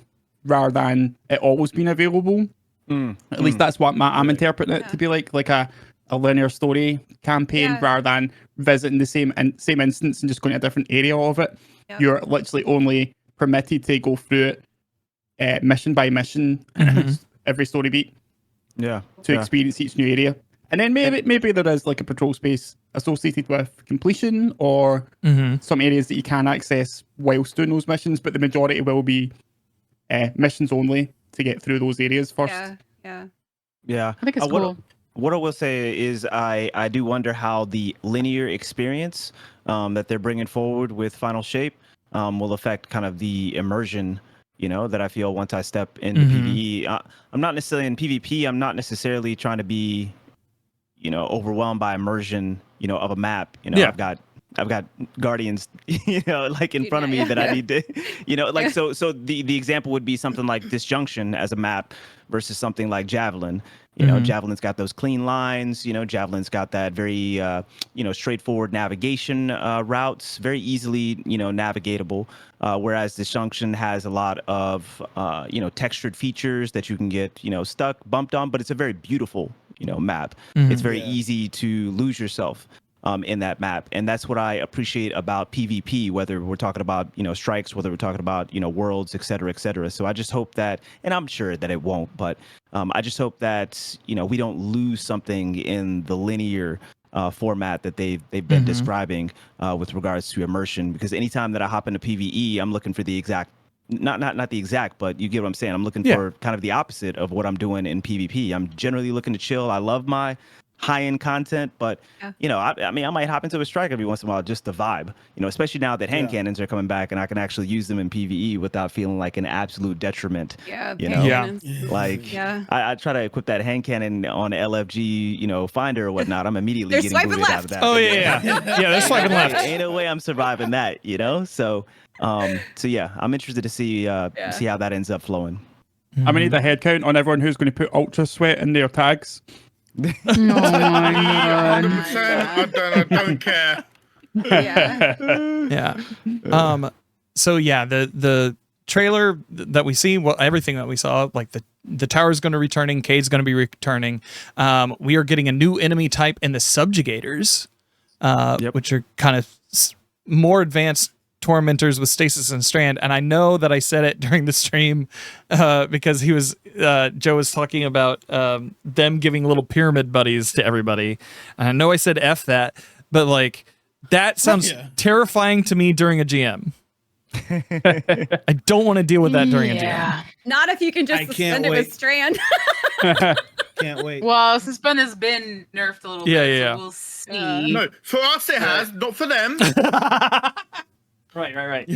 rather than it always being available. At least that's what I'm interpreting it to be like a linear story campaign, rather than visiting the same instance and just going to a different area of it. Yep. You're literally only permitted to go through it mission by mission, every story beat. To experience each new area. And then maybe there is like a patrol space associated with completion, or some areas that you can access whilst doing those missions, but the majority will be missions only to get through those areas first. Yeah. I think it's cool. What I will say is I do wonder how the linear experience that they're bringing forward with Final Shape will affect kind of the immersion, that I feel once I step into PvE. I'm not necessarily in PvP. I'm not necessarily trying to be, overwhelmed by immersion, of a map. I've got Guardians, like in front of me that I need to, so the example would be something like Disjunction as a map versus something like Javelin. Javelin's got those clean lines, Javelin's got that very, straightforward navigation routes, very easily, navigatable. Whereas Disjunction has a lot of, textured features that you can get, stuck, bumped on, but it's a very beautiful, map. It's very easy to lose yourself in that map. And that's what I appreciate about PvP, whether we're talking about, strikes, whether we're talking about, worlds, et cetera, et cetera. So I just hope that, and I'm sure that it won't, but I just hope that, we don't lose something in the linear format that they've been describing with regards to immersion. Because anytime that I hop into PvE, I'm looking for the exact, not the exact, but you get what I'm saying. I'm looking for kind of the opposite of what I'm doing in PvP. I'm generally looking to chill. I love my high-end content, but I might hop into a strike every once in a while, just the vibe, especially now that hand cannons are coming back and I can actually use them in PvE without feeling like an absolute detriment. I try to equip that hand cannon on LFG, finder or whatnot. I'm immediately getting booted out of that. Oh yeah, they're swiping left. Ain't no way I'm surviving that, So I'm interested to see how that ends up flowing. I'm gonna need a head count on everyone who's going to put Ultra Sweat in their tags. Oh my God. I don't care. So the trailer that we see, everything that we saw, like the tower's going to be returning, Cade's going to be returning. We are getting a new enemy type in the subjugators, which are kind of more advanced tormentors with stasis and strand. And I know that I said it during the stream because Joe was talking about them giving little pyramid buddies to everybody. And I know I said F that, but like that sounds terrifying to me during a GM. I don't want to deal with that during a GM. Not if you can just suspend it with strand. Can't wait. Well, suspend has been nerfed a little bit. So we'll see. No, for us it has, not for them. Right.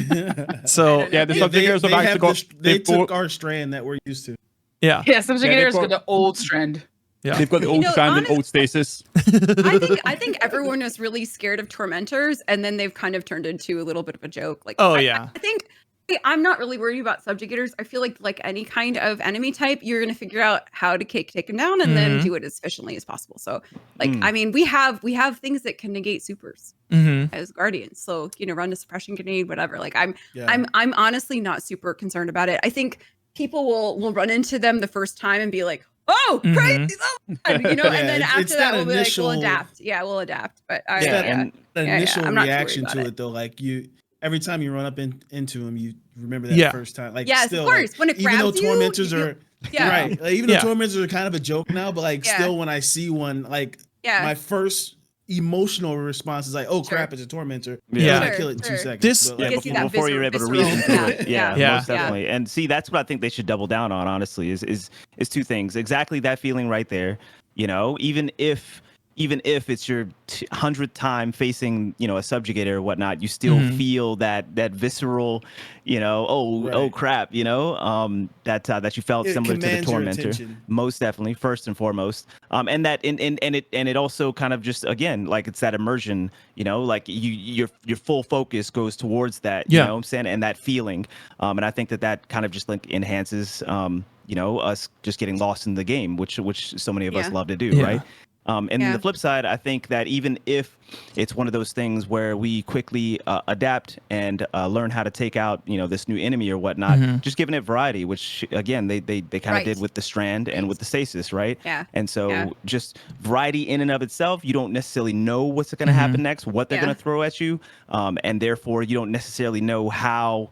So the subjugators have actually got. They took our strand that we're used to. Yeah, subjugators got the old strand. Yeah, they've got the old strand and old stasis. I think everyone was really scared of tormentors, and then they've kind of turned into a little bit of a joke. Like, I think I'm not really worried about subjugators. I feel like any kind of enemy type, you're going to figure out how to take them down and then do it as efficiently as possible. So, we have things that can negate supers as guardians. So, run a suppression grenade, whatever. Like, I'm honestly not super concerned about it. I think people will run into them the first time and be like, oh, crazy, and then after that we'll be like, we'll adapt. Yeah, we'll adapt. But the initial reaction to it though, like every time you run up into him, you remember that first time. Like, still, of course. When it grabs even though tormentors are right, like, even though tormentors are kind of a joke now, but like still, when I see one, like my first emotional response is like, oh crap, it's a tormentor. Yeah. I kill it in 2 seconds. This But, like, before you're able to reason through it. Yeah, most definitely. And see, that's what I think they should double down on, honestly, is two things. Exactly that feeling right there. You know, even if it's your 100th time facing, you know, a subjugator or whatnot, you still feel that visceral, you know, oh crap, you know, that you felt similar to the tormentor. Most definitely, first and foremost. And that it also kind of just, again, like, it's that immersion, you know, like your full focus goes towards that, you know what I'm saying, and that feeling. And I think that kind of just like enhances you know, us just getting lost in the game, which so many of us love to do, right? And then the flip side, I think that even if it's one of those things where we quickly adapt and learn how to take out, you know, this new enemy or whatnot, just giving it variety, which again they kind of did with the Strand and with the Stasis, right? Yeah. And so just variety in and of itself, you don't necessarily know what's going to happen next, what they're going to throw at you, and therefore you don't necessarily know how.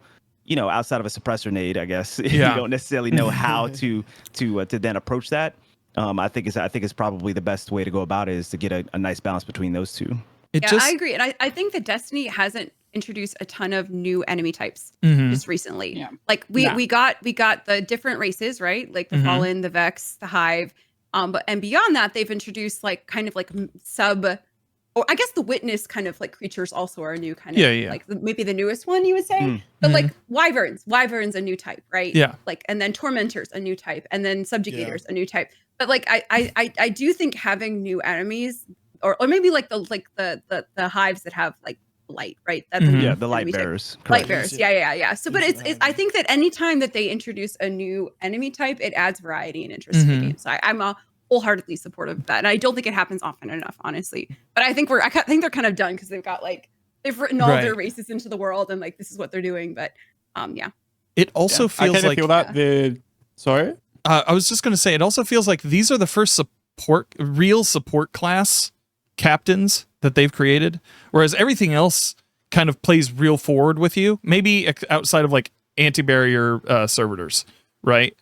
You know, outside of a suppressor nade, I guess you don't necessarily know how to then approach that. I think it's probably the best way to go about it is to get a nice balance between those two. I agree, and I think that Destiny hasn't introduced a ton of new enemy types just recently. Yeah. Like we got the different races, right? Like the Fallen, the Vex, the Hive, but and beyond that, they've introduced like kind of like or I guess the Witness kind of like creatures also are a new kind of like maybe the newest one you would say, but like Wyverns a new type, right? Yeah. Like, and then Tormentors a new type, and then Subjugators a new type. But like I do think having new enemies or maybe like the Hives that have like light, right? That's the light bearers. Light bearers. Yeah. So but it's I think that anytime that they introduce a new enemy type, it adds variety and interest to the game. So I'm wholeheartedly supportive of that, and I don't think it happens often enough, honestly. But I think they're kind of done because they've written all their races into the world, and like this is what they're doing. But it also feels like sorry. I was just going to say it also feels like these are the first real support class captains that they've created, whereas everything else kind of plays real forward with you. Maybe outside of like anti-barrier servitors, right?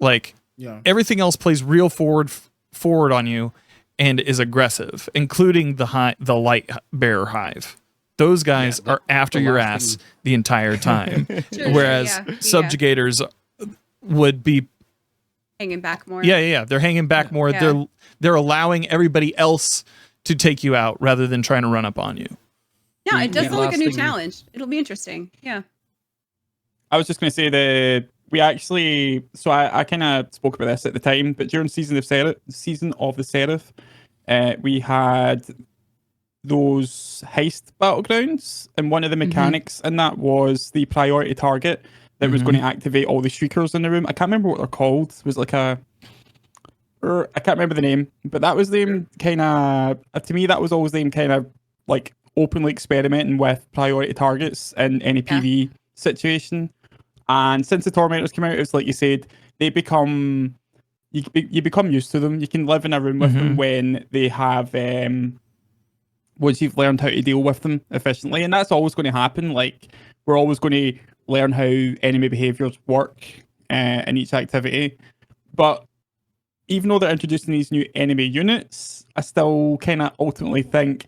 Like. Yeah. Everything else plays real forward on you and is aggressive, including the light bearer Hive. Those guys are after your ass the entire time. Whereas subjugators would be hanging back more. Yeah. They're hanging back more. Yeah. They're allowing everybody else to take you out rather than trying to run up on you. Yeah, it does look like a new challenge. It'll be interesting. Yeah. I was just going to say we actually, so I kind of spoke about this at the time, but during Season of the Seraph, we had those heist battlegrounds, and one of the mechanics in that was the priority target that was going to activate all the shriekers in the room. I can't remember what they're called. It was like I can't remember the name, but that was them kind of, to me, that was always them kind of like openly experimenting with priority targets in any PvE situation. And since the Tormentors came out, it's like you said, they become you become used to them. You can live in a room with them when they have once you've learned how to deal with them efficiently, and that's always going to happen. Like we're always going to learn how enemy behaviors work in each activity. But even though they're introducing these new enemy units, I still kind of ultimately think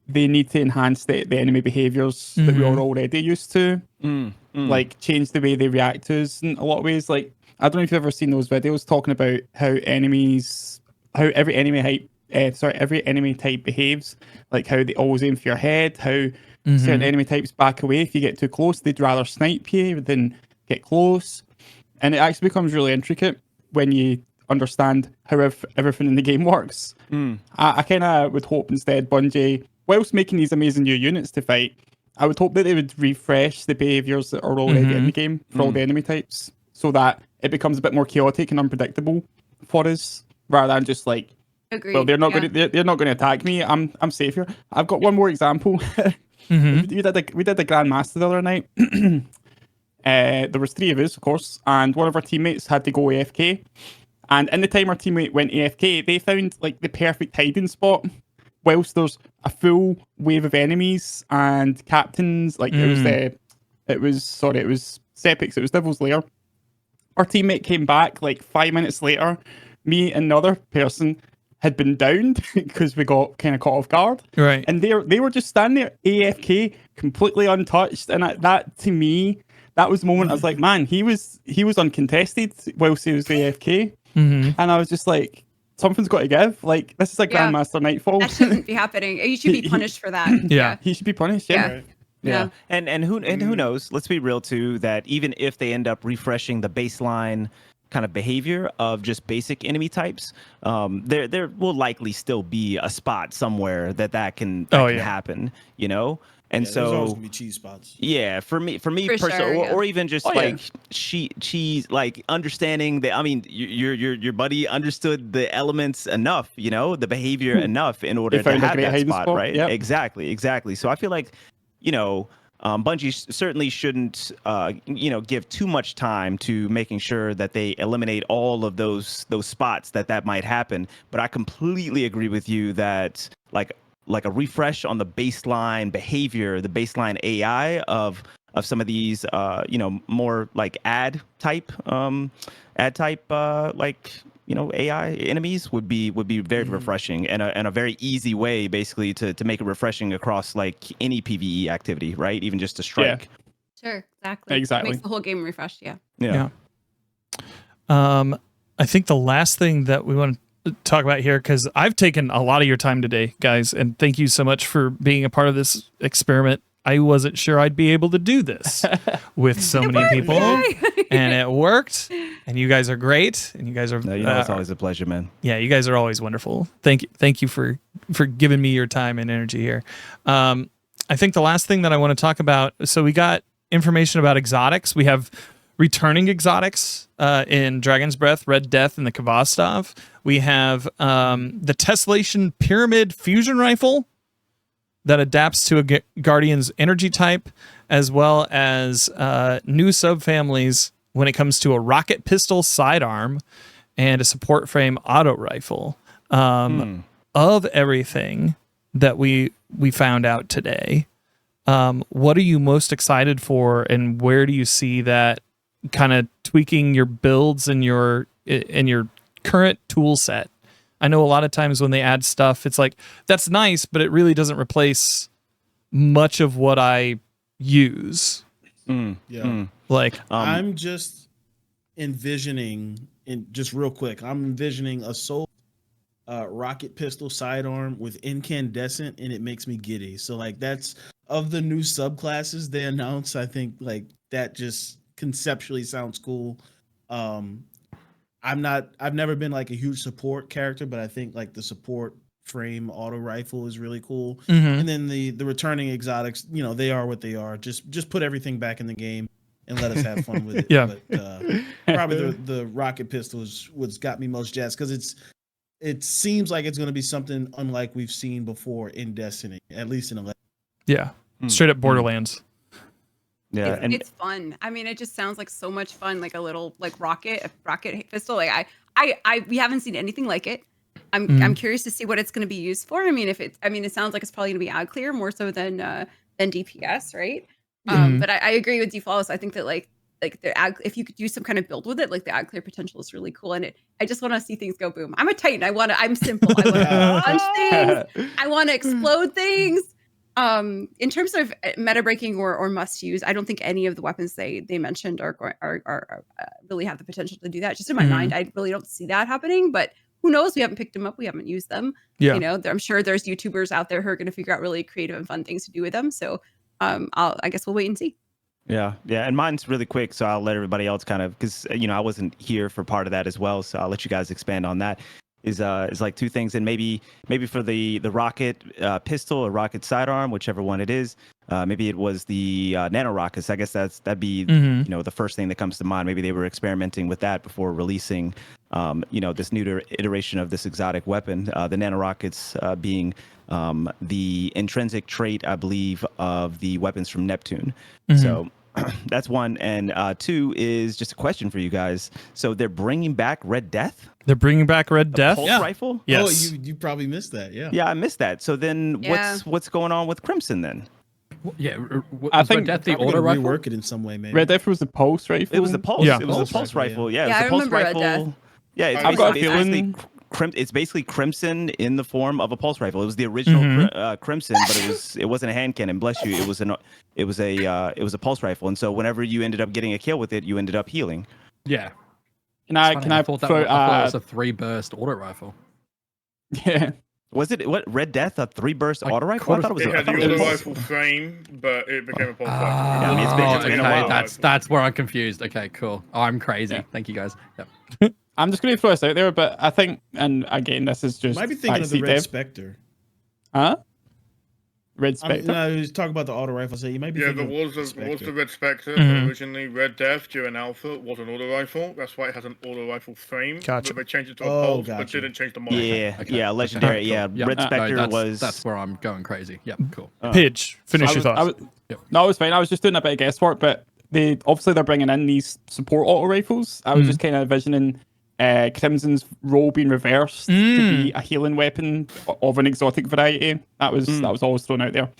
they need to enhance the enemy behaviors that we are already used to. Like change the way they react to us in a lot of ways. Like I don't know if you've ever seen those videos talking about how every enemy type behaves, like how they always aim for your head, how certain enemy types back away if you get too close. They'd rather snipe you than get close, and it actually becomes really intricate when you understand how everything in the game works. I kind of would hope instead Bungie, whilst making these amazing new units to fight, I would hope that they would refresh the behaviors that are already in the game for all the enemy types, so that it becomes a bit more chaotic and unpredictable for us, rather than just like, agreed, well, they're not going to attack me. I'm safe here. I've got one more example. We did the Grandmaster the other night. There was 3 of us, of course, and one of our teammates had to go AFK. And in the time our teammate went AFK, they found like the perfect hiding spot. Whilst there's a full wave of enemies and captains, like it was Sepix, it was Devil's Lair. Our teammate came back like 5 minutes later. Me and another person had been downed because we got kind of caught off guard. Right. And they were just standing there AFK, completely untouched. And that to me, that was the moment I was like, man, he was uncontested whilst he was AFK. Mm-hmm. And I was just like, something's got to give. Like, this is a Grandmaster Nightfall. That shouldn't be happening. You should be punished for that. Yeah. He should be punished. Yeah. Right. Yeah. And who knows? Let's be real too, that even if they end up refreshing the baseline kind of behavior of just basic enemy types, there will likely still be a spot somewhere that can happen, you know? And there's always so gonna be cheese spots. yeah, for me For personally, sure, or even just yeah. cheese, like understanding that. I mean, your buddy understood the elements enough, you know, the behavior enough in order to have that spot, right? Yep. Exactly. So I feel like, you know, Bungie certainly shouldn't, give too much time to making sure that they eliminate all of those spots that might happen. But I completely agree with you that like a refresh on the baseline behavior, the baseline AI of some of these, more like ad type, AI enemies would be very refreshing, and a very easy way basically to make it refreshing across like any PvE activity, right? Even just a strike. Sure, exactly. Exactly. Makes the whole game refreshed. Yeah. I think the last thing that we want to talk about here, because I've taken a lot of your time today, guys, and thank you so much for being a part of this experiment. I wasn't sure I'd be able to do this with so many people, and it worked. And you guys are great, and you guys are. No, it's always a pleasure, man. Yeah, you guys are always wonderful. Thank you for giving me your time and energy here. I think the last thing that I want to talk about. So we got information about exotics. We have returning exotics in Dragon's Breath, Red Death, and the Kvostov. We have the Tessellation Pyramid Fusion Rifle that adapts to a Guardian's energy type, as well as new subfamilies when it comes to a rocket pistol sidearm and a support frame auto rifle. Of everything that we found out today, what are you most excited for, and where do you see that kind of tweaking your builds and your current tool set? I know a lot of times when they add stuff, it's like, that's nice, but it really doesn't replace much of what I use. Like, I'm just envisioning, just real quick, I'm envisioning a Soul rocket pistol sidearm with incandescent, and it makes me giddy. So like, that's of the new subclasses they announced. I think like that just conceptually sounds cool. I've never been like a huge support character, but I think like the support frame auto rifle is really cool. And then the returning exotics, they are what they are. Just put everything back in the game and let us have fun with it. Yeah. But probably the rocket pistol is what's got me most jazzed, because it seems like it's going to be something unlike we've seen before in Destiny, at least in 11. Yeah. Straight up Borderlands. Yeah, It's fun. I mean, it just sounds like so much fun, like a little rocket pistol. Like we haven't seen anything like it. I'm curious to see what it's going to be used for. I mean, it sounds like it's probably going to be ad clear more so than DPS, right? But I agree with DFlawless. I think that like the ad, if you could do some kind of build with it, like the ad clear potential is really cool. And I just want to see things go boom. I'm a Titan. I'm simple. I want to punch things. I want to explode things. In terms of meta breaking or must use, I don't think any of the weapons they mentioned are really have the potential to do that. Just in my mind, I really don't see that happening. But who knows? We haven't picked them up. We haven't used them. Yeah. I'm sure there's YouTubers out there who are going to figure out really creative and fun things to do with them. So I guess we'll wait and see. Yeah. And mine's really quick, so I'll let everybody else kind of, because I wasn't here for part of that as well, so I'll let you guys expand on that. Is like two things, and maybe for the rocket pistol or rocket sidearm, whichever one it is. Maybe it was the nano rockets. I guess that'd be the first thing that comes to mind. Maybe they were experimenting with that before releasing this new iteration of this exotic weapon. The nano rockets being the intrinsic trait, I believe, of the weapons from Neptune. So that's one. And two is just a question for you guys. So they're bringing back Red Death? They're bringing back Red Death? Pulse rifle? Yes. Oh, you probably missed that. Yeah, I missed that. So then what's going on with Crimson then? Yeah, I think Red Death the Probably auto gonna rifle. rework it in some way, maybe. Red Death was the pulse rifle. It was the pulse. Yeah. It was the pulse rifle. Yeah, it was I the pulse remember Red rifle. Death. Yeah, it's I've got a basically feeling it's basically Crimson in the form of a pulse rifle. It was the original Crimson, but it wasn't a hand cannon. Bless you. It was a pulse rifle, and so whenever you ended up getting a kill with it, you ended up healing. Yeah. I thought it was a 3-burst auto rifle. Yeah. Was it Red Death a 3-burst auto rifle? I thought it was. It had the auto rifle frame, but it became a pulse rifle. Yeah, I mean, it's been a while. That's where I'm confused. Okay, cool. I'm crazy. Yeah. Thank you guys. Yep. I'm just going to throw this out there, but I think, and again, this is just. You might be thinking of the Red Spectre. Huh? Red Spectre. No, he was talking about the auto rifle. So you might be. Yeah, there was the Red Spectre originally. Red Death during Alpha was an auto rifle. That's why it has an auto rifle frame. Gotcha. But they changed it to a pulse, but didn't change the model. Yeah, legendary. Yeah, Yep. Red Spectre was. That's where I'm going crazy. Yep, cool. Pidge, finish your thoughts. No, it was fine. I was just doing a bit of guesswork, but they're bringing in these support auto rifles. I was just kind of envisioning Crimson's role being reversed to be a healing weapon of an exotic variety. That was always thrown out there.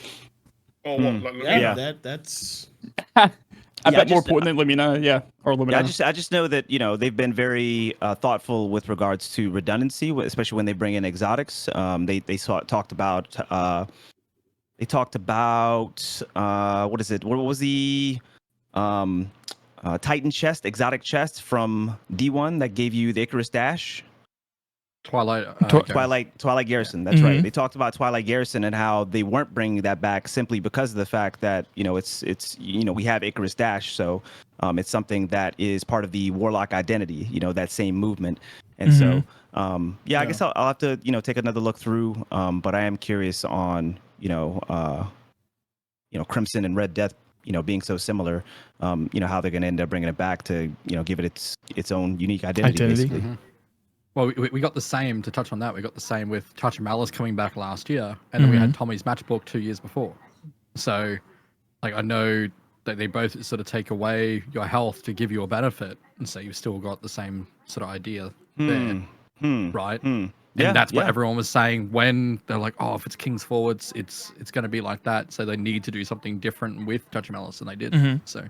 Oh, what? That's a bit more potent than Lumina, or Lumina. Yeah, I just know that they've been very thoughtful with regards to redundancy, especially when they bring in exotics. They talked about what is it? What was the Titan chest, exotic chest from D1 that gave you the Icarus Dash? Twilight Garrison. That's right. They talked about Twilight Garrison and how they weren't bringing that back simply because of the fact that it's we have Icarus Dash, so it's something that is part of the Warlock identity. That same movement, and so I guess I'll have to take another look through. But I am curious on Crimson and Red Death. Being so similar, how they're going to end up bringing it back to give it its own unique identity. Basically. Well, we got the same, to touch on that, we got the same with Touch of Malice coming back last year, and then we had Tommy's Matchbook 2 years before. So, I know that they both sort of take away your health to give you a benefit, and so you've still got the same sort of idea there, right? And that's what everyone was saying when they're like, oh, if it's King's Forwards, it's going to be like that, so they need to do something different with Touch of Malice, and they did. So.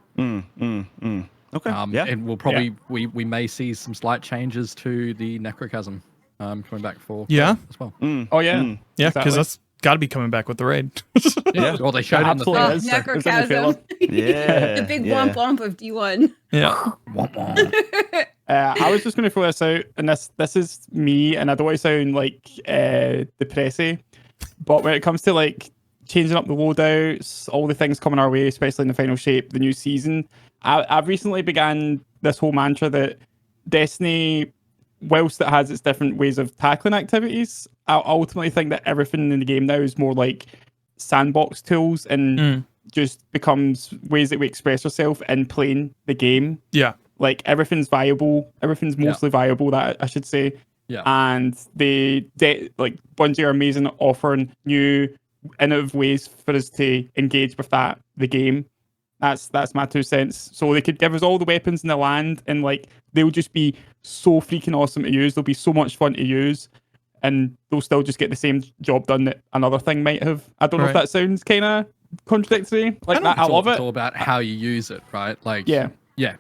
Okay. And we'll probably we may see some slight changes to the Necrochasm coming back for as well. Oh yeah, because that's got to be coming back with the raid. Well, they showed it in the Necrochasm. The big womp womp of D1. Yeah. I was just going to throw this out, and this is me, and I don't want to sound like depressing, but when it comes to changing up the loadouts, all the things coming our way, especially in the final shape, the new season, I've recently began this whole mantra that Destiny, whilst it has its different ways of tackling activities, I ultimately think that everything in the game now is more like sandbox tools and just becomes ways that we express ourselves in playing the game. Yeah. Everything's viable. Everything's mostly viable, that I should say. Yeah. And Bungie are amazing at offering new innovative ways for us to engage with the game. That's my 2 cents. So they could give us all the weapons in the land, and they'll just be so freaking awesome to use. They'll be so much fun to use, and they'll still just get the same job done that another thing might have. I don't know if that sounds kind of contradictory. I love it. It's all about how you use it, right? Yeah.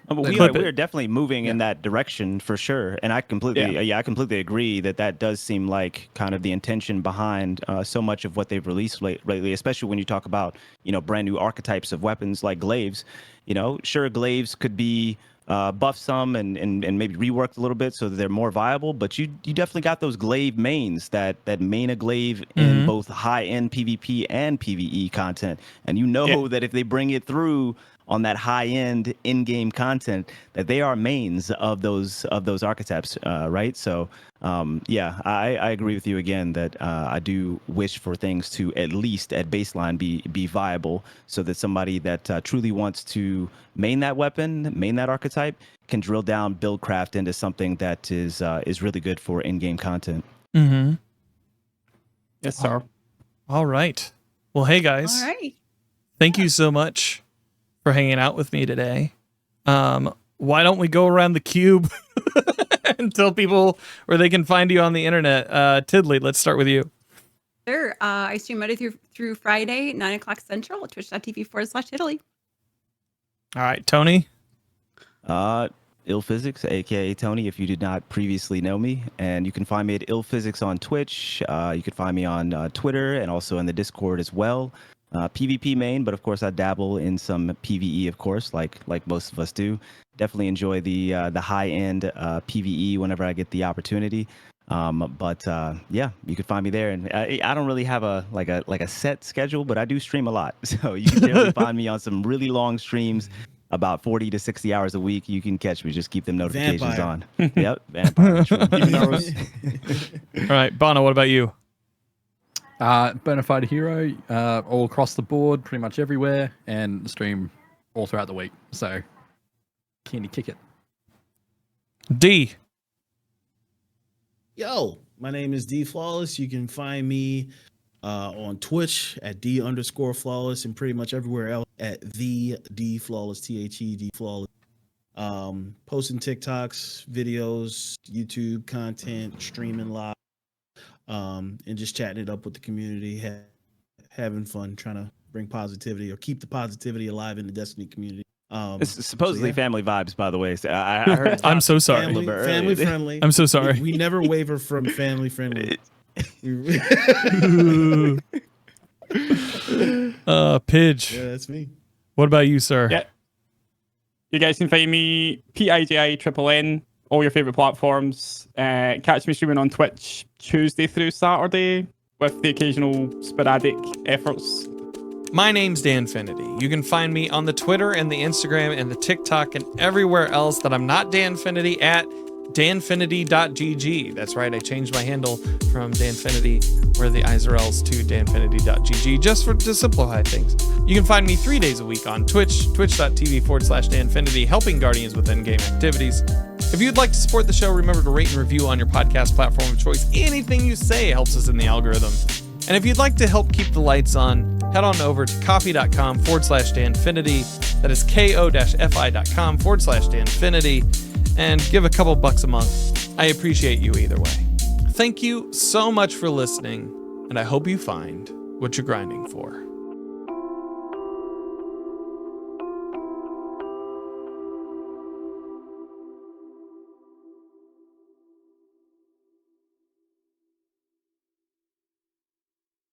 We're definitely moving in that direction for sure, and I completely agree that does seem like kind of the intention behind so much of what they've released lately, especially when you talk about brand new archetypes of weapons like glaives. Sure, glaives could be buffed some and maybe reworked a little bit so that they're more viable, but you definitely got those glaive mains that main a glaive in both high end PvP and PvE content, and that if they bring it through on that high-end in-game content, that they are mains of those archetypes, right? So, I agree with you again that I do wish for things to at least at baseline be viable, so that somebody that truly wants to main that weapon, main that archetype, can drill down buildcraft into something that is really good for in-game content. Mm-hmm. Yes, sir. All right. Well, hey guys. All right. Thank you so much for hanging out with me today. Why don't we go around the cube and tell people where they can find you on the internet? Tiddly, let's start with you. Sure. I stream Monday through Friday, 9:00 Central at twitch.tv/Tiddly. All right, Tony. IllPhysics, aka Tony, if you did not previously know me. And you can find me at IllPhysics on Twitch. You can find me on Twitter and also in the Discord as well. PvP main, but of course I dabble in some PvE, of course, like most of us do. Definitely enjoy the high end PvE whenever I get the opportunity. Yeah, you can find me there, and I don't really have a set schedule, but I do stream a lot, so you can definitely find me on some really long streams, about 40 to 60 hours a week. You can catch me. Just keep them notifications on. Yep, vampire. All right, Bono, what about you? BonafideHiro, all across the board, pretty much everywhere, and stream all throughout the week. So, candy kick it. D. Yo, my name is DFlawless. You can find me on Twitch at D_flawless and pretty much everywhere else at the DFlawless, THE DFlawless. Posting TikToks, videos, YouTube content, streaming live, and just chatting it up with the community, having fun, trying to bring positivity or keep the positivity alive in the Destiny community. It's supposedly family vibes, by the way. So I heard I'm so sorry. Family friendly. I'm so sorry. We never waver from family friendly. Pidge. Yeah, that's me. What about you, sir? Yeah. You guys can find me PIJINN, all your favorite platforms. Catch me streaming on Twitch Tuesday through Saturday with the occasional sporadic efforts. My name's Danfinity. You can find me on the Twitter and the Instagram and the TikTok and everywhere else that I'm not Danfinity at danfinity.gg. That's right, I changed my handle from Danfinity, where the I's are L's, to danfinity.gg, just to simplify things. You can find me 3 days a week on Twitch, twitch.tv/Danfinity, helping Guardians with in-game activities. If you'd like to support the show, remember to rate and review on your podcast platform of choice. Anything you say helps us in the algorithm. And if you'd like to help keep the lights on, head on over to coffee.com/Danfinity. That is ko-fi.com/Danfinity. And give a couple bucks a month. I appreciate you either way. Thank you so much for listening, and I hope you find what you're grinding for.